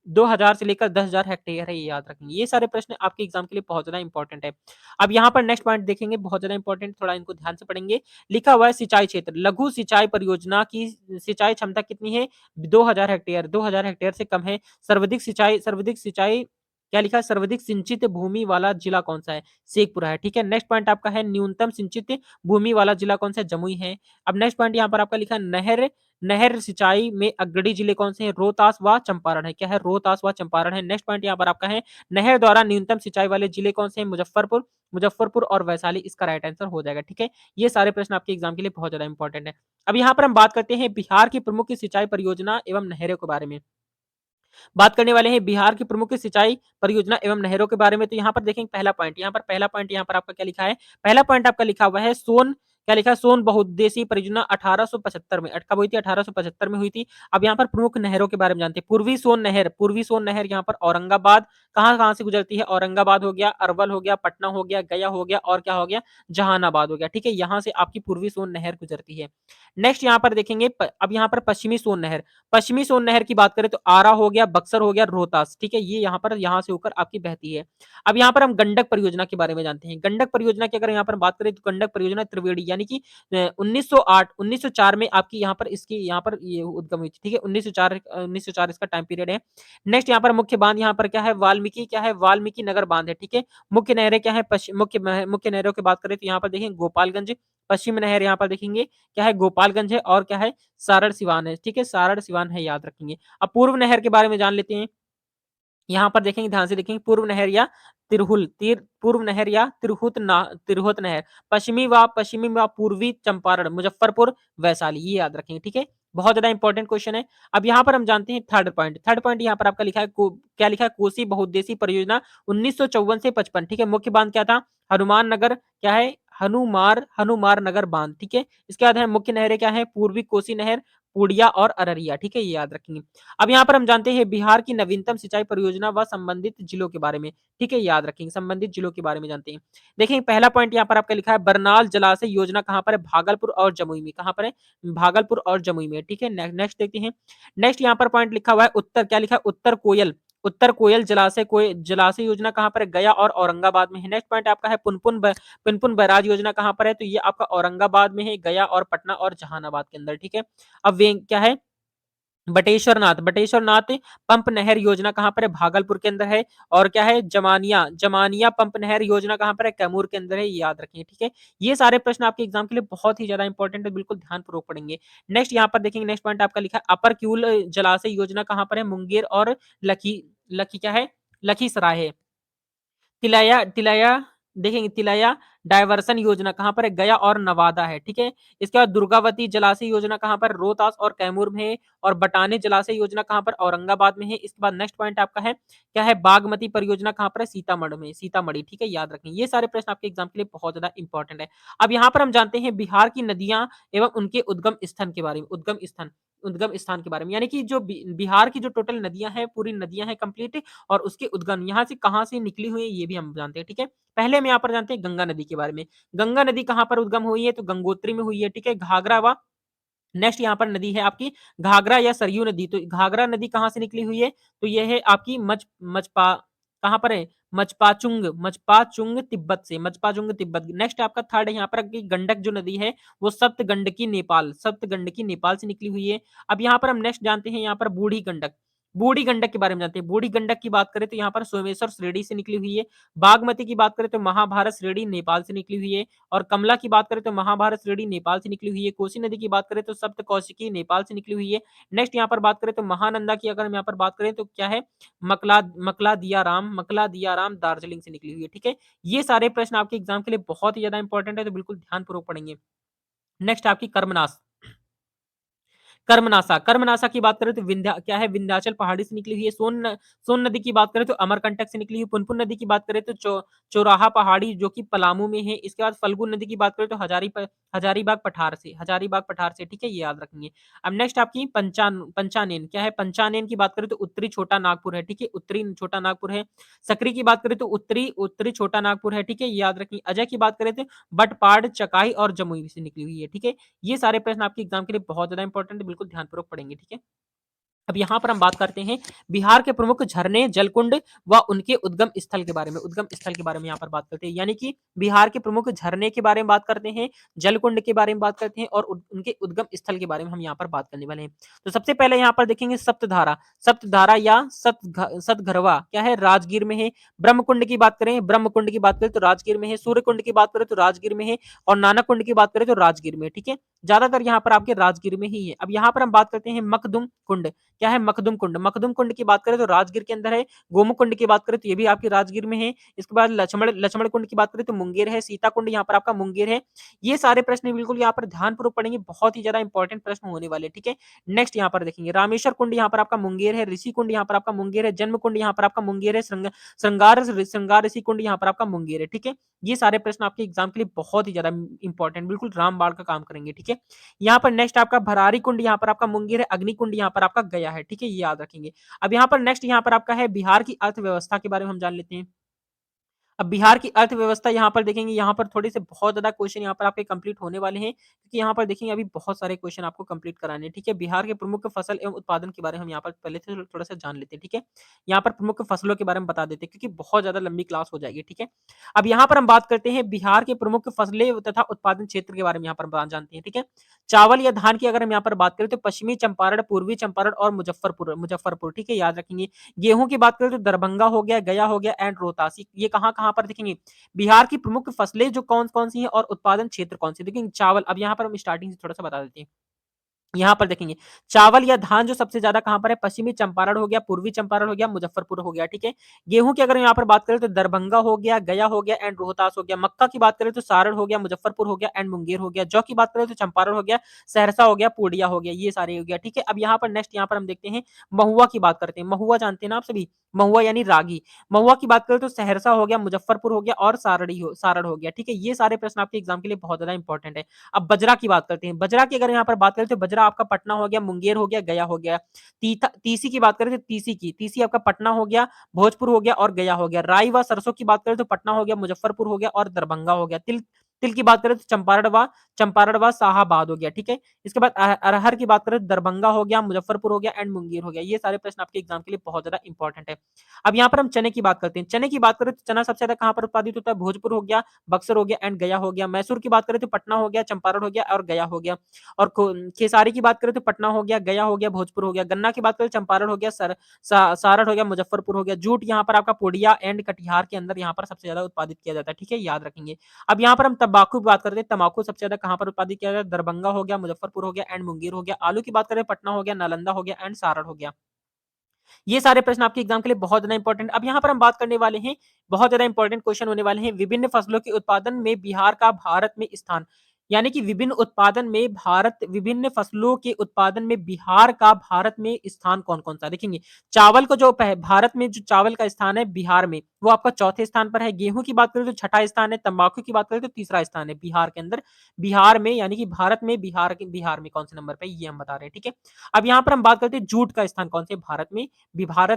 2,000 से लेकर 10,000 हेक्टेयर है, ये याद रखेंगे। ये सारे प्रश्न आपके एग्जाम के लिए बहुत ज्यादा इंपॉर्टेंट है। अब यहाँ पर नेक्स्ट पॉइंट देखेंगे, बहुत ज्यादा इंपॉर्टेंट, थोड़ा इनको ध्यान से पढ़ेंगे। लिखा हुआ है सिंचाई क्षेत्र, लघु सिंचाई परियोजना की सिंचाई क्षमता कितनी है? 2000 हेक्टेयर, 2000 हेक्टेयर से कम है। सर्वाधिक सिंचाई क्या लिखा है? सर्वाधिक सिंचित भूमि वाला जिला कौन सा है? शेखपुरा है, ठीक है। नेक्स्ट पॉइंट आपका है न्यूनतम सिंचित भूमि वाला जिला कौन सा है? जमुई है। अब नेक्स्ट पॉइंट यहाँ पर आपका लिखा है नहर नहर सिंचाई में अग्रणी जिले कौन से हैं? रोहतास व चंपारण है। क्या है? रोहतास व चंपारण है। नेक्स्ट पॉइंट यहाँ पर आपका है नहर द्वारा न्यूनतम सिंचाई वाले जिले कौन से हैं? मुजफ्फरपुर और वैशाली इसका राइट आंसर हो जाएगा, ठीक है। ये सारे प्रश्न आपके एग्जाम के लिए बहुत ज्यादा इंपॉर्टेंट है। अब यहाँ पर हम बात करते हैं बिहार की प्रमुख सिंचाई परियोजना एवं नहरों के बारे में। बात करने वाले हैं बिहार की प्रमुख सिंचाई परियोजना एवं नहरों के बारे में। तो यहाँ पर देखेंगे पहला पॉइंट यहाँ पर आपका क्या लिखा है? पहला पॉइंट आपका लिखा हुआ है सोन, क्या लिखा है? सोन बहुउद्देशीय परियोजना 1875 में, कब हुई थी? 1875 में हुई थी। अब यहाँ पर प्रमुख नहरों के बारे में जानते हैं। पूर्वी सोन नहर यहाँ पर औरंगाबाद, कहाँ कहाँ से गुजरती है? औरंगाबाद हो गया, अरवल हो गया, पटना हो गया, गया हो गया और क्या हो गया? जहानाबाद हो गया, ठीक है। यहाँ से आपकी पूर्वी सोन नहर गुजरती है। नेक्स्ट यहाँ पर देखेंगे अब यहाँ पर पश्चिमी सोन नहर की बात करें तो आरा हो गया, बक्सर हो गया, रोहतास, ठीक है। ये यहाँ से होकर आपकी बहती है। अब यहाँ पर हम गंडक परियोजना के बारे में जानते हैं। गंडक परियोजना की अगर यहाँ पर बात करें तो गंडक परियोजना त्रिवेणी यानी कि 1904 में आपकी यहाँ पर ये उद्गम हुई थी, ठीक है। 1904 इसका टाइम पीरियड है। नेक्स्ट यहाँ पर मुख्य बांध यहाँ पर क्या है? वाल्मीकि नगर बांध है, ठीक है। मुख्य नहरें क्या है? मुख्य नहरों की बात करें तो यहाँ पर देखें गोपालगंज, पश्चिम नहर यहाँ पर देखेंगे क्या है? गोपालगंज है और क्या है? सारण सिवान है, ठीक है। सारण सिवान है, याद रखेंगे। अब पूर्व नहर के बारे में जान लेते हैं। यहाँ पर देखेंगे, ध्यान से देखेंगे, पूर्व नहर या तिरहुत नहर, पश्चिमी व पूर्वी चंपारण, मुजफ्फरपुर, वैशाली, ये याद रखेंगे, ठीक है। बहुत ज्यादा इंपॉर्टेंट क्वेश्चन है। अब यहाँ पर हम जानते हैं थर्ड पॉइंट यहाँ पर आपका लिखा है क्या लिखा है? कोसी बहुउद्देशीय परियोजना 1954 से 55, ठीक है। मुख्य बांध क्या था? हनुमान नगर, क्या है? हनुमार नगर बांध, ठीक है। इसके बाद है मुख्य नहरें क्या है? पूर्वी कोसी नहर, पूर्णिया और अररिया, ठीक है, ये याद रखेंगे। अब यहाँ पर हम जानते हैं बिहार की नवीनतम सिंचाई परियोजना व संबंधित जिलों के बारे में, ठीक है, याद रखेंगे। संबंधित जिलों के बारे में जानते हैं। देखिए पहला पॉइंट यहाँ पर आपका लिखा है बरनाल जलाशय योजना कहाँ पर है? भागलपुर और जमुई में, कहाँ पर है? भागलपुर और जमुई में, ठीक है। नेक्स्ट देखते हैं। नेक्स्ट यहाँ पर पॉइंट लिखा हुआ है उत्तर, क्या लिखा है? उत्तर कोयल जलाशय योजना कहाँ पर है? गया और औरंगाबाद में है। नेक्स्ट पॉइंट आपका है पुनपुन बैराज योजना कहाँ पर है? तो ये आपका औरंगाबाद में है, गया और पटना और जहानाबाद के अंदर, ठीक है। अब वे क्या है? बटेश्वरनाथ पंप नहर योजना कहाँ पर है? भागलपुर के अंदर है। और क्या है? जमानिया पंप नहर योजना कहाँ पर है? कैमूर के अंदर है, ये याद रखिए, ठीक है। ये सारे प्रश्न आपके एग्जाम के लिए बहुत ही ज्यादा इंपॉर्टेंट है, बिल्कुल ध्यानपूर्वक पढ़ेंगे। नेक्स्ट यहाँ पर देखेंगे, नेक्स्ट पॉइंट आपका लिखा है अपर क्यूल जलाशय योजना कहाँ पर है? मुंगेर और लखी लखी क्या है? लखीसराय है। तिलैया देखेंगे, तिलैया डायवर्सन योजना कहाँ पर है? गया और नवादा है, ठीक है। इसके बाद दुर्गावती जलाशय योजना कहाँ पर? रोहतास और कैमूर में है। और बटाने जलाशय योजना कहाँ पर? औरंगाबाद में है। इसके बाद नेक्स्ट पॉइंट आपका है क्या है? बागमती परियोजना कहाँ पर है? सीतामढ़ी, ठीक है, याद रखें। ये सारे प्रश्न आपके एग्जाम के लिए बहुत ज्यादा इंपॉर्टेंट है। अब यहाँ पर हम जानते हैं बिहार की नदियां एवं उनके उद्गम स्थान के बारे में, यानी कि जो बिहार की जो टोटल नदियां हैं, पूरी नदियां हैं कंप्लीट, और उसके उद्गम यहाँ से कहाँ से निकली हुई है ये भी हम जानते हैं, ठीक है। पहले हम यहाँ पर जानते हैं गंगा नदी के बारे में। गंगा नदी कहाँ पर उद्गम हुई है? तो गंगोत्री में हुई है, ठीक है। घाघरा व नेक्स्ट यहाँ पर नदी है आपकी घाघरा या सरयू नदी। तो घाघरा नदी कहाँ से निकली हुई है? तो यह है आपकी मचपा कहाँ पर है? मचपाचुंग तिब्बत। नेक्स्ट आपका थर्ड है यहाँ पर कि गंडक जो नदी है वो सप्तगंडकी नेपाल से निकली हुई है। अब यहाँ पर हम नेक्स्ट जानते हैं यहाँ पर बूढ़ी गंडक। बूढ़ी गंडक के बारे में जानते हैं। बूढ़ी गंडक की बात करें तो यहाँ पर सोमेश्वर श्रेणी से निकली हुई है। बागमती की बात करें तो महाभारत श्रेणी नेपाल से निकली हुई है। और कमला की बात करें तो महाभारत श्रेणी नेपाल से निकली हुई है। कोसी नदी की बात करें तो सप्तकौशिकी नेपाल से निकली हुई है। नेक्स्ट यहाँ पर बात करें तो महानंदा की अगर हम यहाँ पर बात करें तो क्या है, मकला दिया राम दार्जिलिंग से निकली हुई है। ठीक है, ये सारे प्रश्न आपके एग्जाम के लिए बहुत ही ज्यादा इंपॉर्टेंट है, तो बिल्कुल ध्यानपूर्वक पढ़ेंगे। नेक्स्ट आपकी कर्मनाश, कर्मनाशा, कर्मनाशा की बात करें तो क्या है, विंध्याचल पहाड़ी से निकली हुई है। सोन नदी की बात करें तो अमरकंटक से निकली हुई। पुनपुन नदी की बात करें तो चौराहा पहाड़ी जो कि पलामू में है। इसके बाद फल्गु नदी की बात करें तो हजारीबाग पठार से। ठीक है, ये याद रखेंगे। अब नेक्स्ट आपकी पंचानेन, क्या है, पंचानेन की बात करें तो उत्तरी छोटा नागपुर है। ठीक है, उत्तरी छोटा नागपुर है। सकरी की बात करें तो उत्तरी उत्तरी छोटा नागपुर है। ठीक है, ये याद रखेंगे। अजय की बात करें तो बटपाड़, चकाई और जमुई से निकली हुई है। ठीक है, ये सारे प्रश्न आपके एग्जाम के लिए बहुत ज्यादा इंपॉर्टेंट है, बिल्कुल ध्यानपूर्वक पढ़ेंगे। ठीक है, अब यहाँ पर हम बात करते हैं बिहार के प्रमुख झरने, जलकुंड व उनके उद्गम स्थल के बारे में। उद्गम स्थल के बारे में यहाँ पर बात करते हैं, यानी कि बिहार के प्रमुख झरने के बारे में बात करते हैं, जलकुंड के बारे में बात करते हैं और उनके उद्गम स्थल के बारे में हम यहाँ पर बात करने वाले हैं। तो सबसे पहले यहाँ पर देखेंगे सप्तधारा, सप्तधारा या सतघरवा क्या है, राजगीर में है। ब्रह्मकुंड की बात करें, ब्रह्मकुंड की बात करें तो राजगीर में है। सूर्यकुंड की बात करें तो राजगीर में है। और नानक कुंड की बात करें तो राजगीर में। ठीक है, ज्यादातर यहाँ पर आपके राजगीर में ही है। अब यहाँ पर हम बात करते हैं मखदुम कुंड, क्या है, मखदुम कुंड। मखदुम कुंड की बात करें तो राजगीर के अंदर है। गोमुख कुंड की बात करें तो ये भी आपकी राजगीर में है। इसके बाद लक्ष्मण लक्ष्मण कुंड की बात करें तो मुंगेर है। सीता कुंड यहाँ पर आपका मुंगेर है। ये सारे प्रश्न बिल्कुल यहाँ पर ध्यानपूर्वक पढ़ेंगे, बहुत ही ज्यादा इंपॉर्टेंट प्रश्न होने वाले। ठीक है, नेक्स्ट यहाँ पर देखेंगे रामेश्वर कुंड यहाँ पर आपका मुंगेर है। ऋषि कुंड यहाँ पर आपका मुंगेर है। जन्म कुंड यहाँ पर आपका मुंगेर है। श्रृंगार ऋषि कुंड यहाँ पर आपका मुंगेर है। ठीक है, ये सारे प्रश्न आपके एग्जाम के लिए बहुत ही ज्यादा इंपॉर्टेंट, बिल्कुल रामबाण का काम करेंगे। ठीक है, यहाँ पर नेक्स्ट आपका भरारी कुंड यहाँ पर आपका मुंगेर है। अग्नि कुंड यहाँ पर आपका गया है। ठीक है, ये याद रखेंगे। अब यहाँ पर नेक्स्ट यहाँ पर आपका है बिहार की अर्थव्यवस्था के बारे में हम जान लेते हैं। अब बिहार की अर्थव्यवस्था यहाँ पर देखेंगे, यहाँ पर थोड़े से बहुत ज्यादा क्वेश्चन यहाँ पर आपके कंप्लीट होने वाले हैं, क्योंकि यहाँ पर देखेंगे अभी बहुत सारे क्वेश्चन आपको कंप्लीट कराने हैं। ठीक है, बिहार के प्रमुख फसल एवं उत्पादन के बारे में हम यहाँ पर पहले से थोड़ा सा जान लेते हैं। ठीक है, यहाँ पर प्रमुख फसलों के बारे में बता देते हैं, क्योंकि बहुत ज्यादा लंबी क्लास हो जाएगी। ठीक है, अब यहाँ पर हम बात करते हैं बिहार के प्रमुख फसलें तथा उत्पादन क्षेत्र के बारे में यहाँ पर जानते हैं। ठीक है, चावल या धान की अगर हम यहाँ पर बात करें तो पश्चिमी चंपारण, पूर्वी चंपारण और मुजफ्फरपुर मुजफ्फरपुर ठीक है, याद रखेंगे। गेहूं की बात करें तो दरभंगा हो गया, गया हो गया एंड रोहतास। ये कहाँ कहाँ पर देखेंगे, बिहार की प्रमुख फसलें जो कौन कौन सी हैं और उत्पादन क्षेत्र कौन से। देखिए चावल, अब यहाँ पर हम स्टार्टिंग से थोड़ा सा बता देते हैं। यहाँ पर देखेंगे चावल या धान जो सबसे ज्यादा कहां पर है, पश्चिमी चंपारण हो गया, पूर्वी चंपारण हो गया, मुजफ्फरपुर हो गया। ठीक है, गेहूं की अगर यहाँ पर बात करें तो दरभंगा हो गया, गया हो गया एंड रोहतास हो गया। मक्का की बात करें तो सारण हो गया, मुजफ्फरपुर हो गया एंड मुंगेर हो गया। जौ की बात करें तो चंपारण हो गया, सहरसा हो गया, पूर्णिया हो गया। ये सारे हो गया। ठीक है, अब यहाँ पर नेक्स्ट यहाँ पर हम देखते हैं महुआ की बात करते हैं। महुआ जानते हैं ना आप सभी, महुआ यानी रागी। महुआ की बात करें तो सहरसा हो गया, मुजफ्फरपुर हो गया और सारण हो गया। ठीक है, ये सारे प्रश्न आपके एग्जाम के लिए बहुत ज्यादा इंपॉर्टेंट है। अब बजरा की बात करते हैं। बजरा की अगर यहाँ पर बात करें तो बजरा आपका पटना हो गया, मुंगेर हो गया, गया हो गया। तीसी की बात करें तो तीसी आपका पटना हो गया, भोजपुर हो गया और गया हो गया। राई व सरसों की बात करें तो पटना हो गया, मुजफ्फरपुर हो गया और दरभंगा हो गया। तिल तिल की बात करें तो चंपारण व शाहाबाद हो गया। ठीक है, इसके बाद अरहर की बात करें तो दरभंगा हो गया, मुजफ्फरपुर हो गया एंड मुंगेर हो गया। ये सारे प्रश्न आपके एग्जाम के लिए बहुत ज्यादा इंपॉर्टेंट है। अब यहाँ पर हम चने की बात करते हैं। चने की बात करें तो चना सबसे ज्यादा कहां पर उत्पादित होता है, भोजपुर हो गया, बक्सर हो गया एंड गया हो गया। मैसूर की बात करें तो पटना हो गया, चंपारण हो गया और गया हो गया। और खेसारी की बात करें तो पटना हो गया, गया हो गया, भोजपुर हो गया। गन्ना की बात करें चंपारण हो गया, सारण हो गया, मुजफ्फरपुर हो गया। जूट यहाँ पर आपका पूर्णिया एंड कटिहार के अंदर यहाँ पर सबसे ज्यादा उत्पादित किया जाता है। ठीक है, याद रखेंगे। अब यहाँ पर हम तंबाकू की बात करते हैं। तंबाकू सबसे ज्यादा कहां पर उत्पादित किया जाता है, दरभंगा हो गया, मुजफ्फरपुर हो गया एंड मुंगेर हो गया। आलू की बात करें पटना हो गया, नालंदा हो गया एंड सारण हो गया। ये सारे प्रश्न आपके एग्जाम के लिए बहुत ज्यादा इंपॉर्टेंट। अब यहाँ पर हम बात करने वाले हैं, बहुत ज्यादा इंपॉर्टेंट क्वेश्चन होने वाले हैं, विभिन्न फसलों के उत्पादन में बिहार का भारत में स्थान। यानी कि विभिन्न फसलों के उत्पादन में बिहार का भारत में स्थान कौन कौन सा देखेंगे। चावल को जो भारत में जो चावल का स्थान है बिहार में, वो आपका चौथे स्थान पर है। गेहूं की बात करें तो छठा स्थान है। तंबाकू की बात करें तो तीसरा स्थान है बिहार के अंदर। बिहार में यानी कि भारत में बिहार में कौन से नंबर पे, ये हम बता रहे हैं। ठीक है, अब यहाँ पर हम बात करते हैं जूट का स्थान कौन से भारत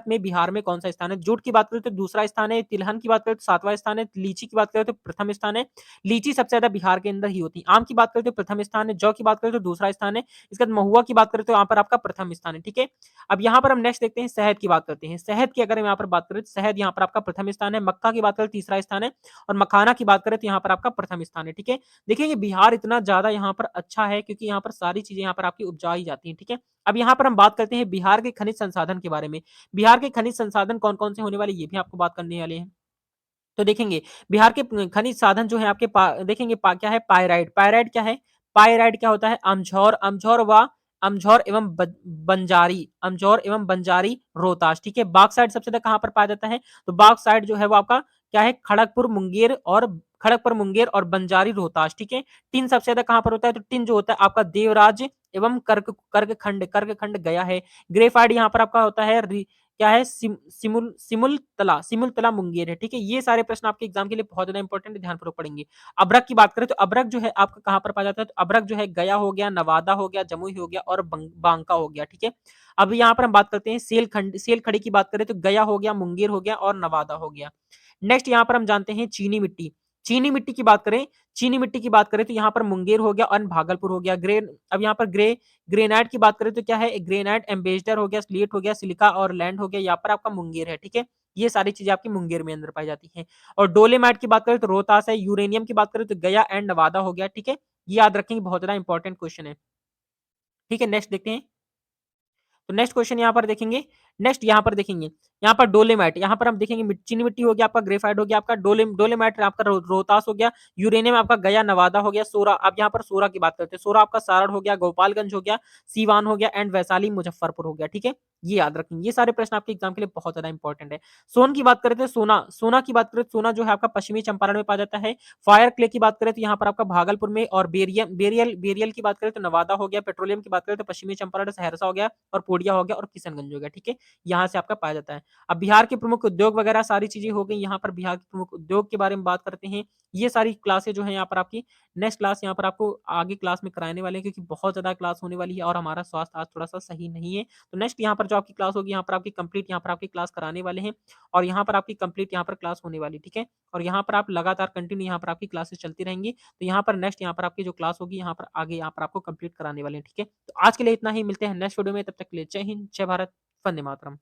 में बिहार में कौन सा स्थान है। जूट की बात करें तो दूसरा स्थान है। तिलहन की बात करें तो सातवां स्थान है। लीची की बात करें तो प्रथम स्थान है। लीची सबसे ज्यादा बिहार के अंदर ही होती है। आम की बात करें तो प्रथम स्थान है, जौ की बात करें तो दूसरा स्थान है, इसके बाद महुआ की बात करें तो यहाँ पर आपका प्रथम स्थान है, ठीक है। अब यहाँ पर हम नेक्स्ट देखते हैं शहद की बात करते हैं। शहद की अगर हम यहाँ पर बात करें तो शहद यहाँ पर आपका प्रथम स्थान है, मक्का की बात करें तीसरा स्थान है और मखाना की बात करें तो यहाँ पर आपका प्रथम स्थान है, ठीक है। देखिए ये बिहार इतना ज़्यादा यहाँ पर अच्छा है क्योंकि यहाँ पर सारी चीज़ें यहाँ पर आपकी उपजाई जाती हैं, ठीक है। अब यहाँ पर हम बात करते हैं बिहार के खनिज संसाधन के बारे में। बिहार के खनिज संसाधन कौन-कौन से होने वाले ये भी आपको बात करने वाले हैं। तो देखेंगे बिहार के खनिज साधन जो है आपके देखेंगे क्या है पायराइट। पायराइट क्या है? पायराइट क्या होता है? अमझौर, अमझौर एवं बंजारी, अमझौर एवं बंजारी रोहतास, ठीक है। बॉक्साइट सबसे ज्यादा कहां पर पाया जाता है? तो बॉक्साइट जो है वो आपका क्या है? खड़गपुर मुंगेर और बंजारी रोहतास, ठीक है। टिन सबसे ज्यादा कहां पर होता है? तो टिन जो होता है आपका देवराज एवं कर्कखंड गया है। ग्रेफाइट यहाँ पर आपका होता है क्या है? सिमुल तला मुंगेर है, ठीक है। ये सारे प्रश्न आपके एग्जाम के लिए बहुत ज्यादा इंपॉर्टेंट है, ध्यानपूर्वक पढ़ेंगे। अभ्रक की बात करें तो अभ्रक जो है आपका कहां पर पाया जाता है? तो अभ्रक जो है गया हो गया, नवादा हो गया, जमुई हो गया और बांका हो गया, ठीक है। अब यहाँ पर हम बात करते हैं सेल खड़ी की बात करें तो गया हो गया, मुंगेर हो गया और नवादा हो गया। नेक्स्ट यहाँ पर हम जानते हैं चीनी मिट्टी। चीनी मिट्टी की बात करें, चीनी मिट्टी की बात करें तो यहाँ पर मुंगेर हो गया और भागलपुर हो गया। अब यहाँ पर ग्रेनाइट की बात करें तो क्या है? ग्रेनाइट एम्बेसडर हो गया, स्लेट हो गया, सिलिका और लैंड हो गया, यहाँ पर आपका मुंगेर है, ठीक है। ये सारी चीजें आपकी मुंगेर में अंदर पाई जाती हैं। और डोलेमाइट की बात करें तो रोहतास है, यूरेनियम की बात करें तो गया एंड नवादा हो गया, ठीक है। ये याद रखेंगे, बहुत ज्यादा इंपॉर्टेंट क्वेश्चन है, ठीक है। नेक्स्ट देखते हैं। तो नेक्स्ट क्वेश्चन यहाँ पर देखेंगे। नेक्स्ट यहाँ पर देखेंगे, यहाँ पर डोलेमाइट, यहाँ पर हम देखेंगे चीनी मिट्टी हो गया आपका, ग्रेफाइट हो गया आपका, डोलेमाइट आपका रोहतास हो गया, यूरेनियम आपका गया नवादा हो गया, सोरा, अब यहाँ पर सोरा की बात करते हैं। सोरा आपका सारण हो गया, गोपालगंज हो गया, सीवान हो गया एंड वैशाली मुजफ्फरपुर हो गया, ठीक है। ये याद रखेंगे, ये सारे प्रश्न आपके एग्जाम के लिए बहुत ज्यादा इंपॉर्टेंट है। सोन की बात करते हैं, सोना की बात करें तो सोना जो है आपका पश्चिमी चंपारण में पाया जाता है। फायर क्ले की बात करें तो यहाँ पर आपका भागलपुर में, और बेरियल की बात करें तो नवादा हो गया, पेट्रोलियम की बात करें तो पश्चिमी चंपारण सहरसा हो गया और पूर्णिया हो गया और किशनगंज हो गया, ठीक है। यहाँ से आपका पाया जाता है। अब बिहार के प्रमुख उद्योग वगैरह सारी चीजें हो गई। यहाँ पर बिहार के प्रमुख उद्योग के बारे में बात करते हैं। ये सारी क्लासें जो है यहाँ पर आपकी नेक्स्ट क्लास यहाँ पर आपको आगे क्लास में कराने वाले हैं, क्योंकि बहुत ज्यादा क्लास होने वाली है और हमारा स्वास्थ्य आज थोड़ा सा सही नहीं है। तो नेक्स्ट यहाँ पर जो आपकी क्लास होगी, यहाँ पर आपकी कंप्लीट यहाँ पर आपकी क्लास कराने वाले हैं और यहाँ पर आपकी कंप्लीट यहाँ पर क्लास होने वाली, ठीक है। और यहाँ पर आप लगातार कंटिन्यू यहाँ पर आपकी क्लासेस चलती रहेंगी। तो यहाँ पर नेक्स्ट यहाँ पर आपकी जो क्लास होगी, यहाँ पर आगे यहाँ पर आपको कंप्लीट कराने वाले हैं, ठीक है। तो आज के लिए इतना ही, मिलते हैं नेक्स्ट वीडियो में, तब तक के लिए जय हिंद, जय भारत, वंदे मातरम।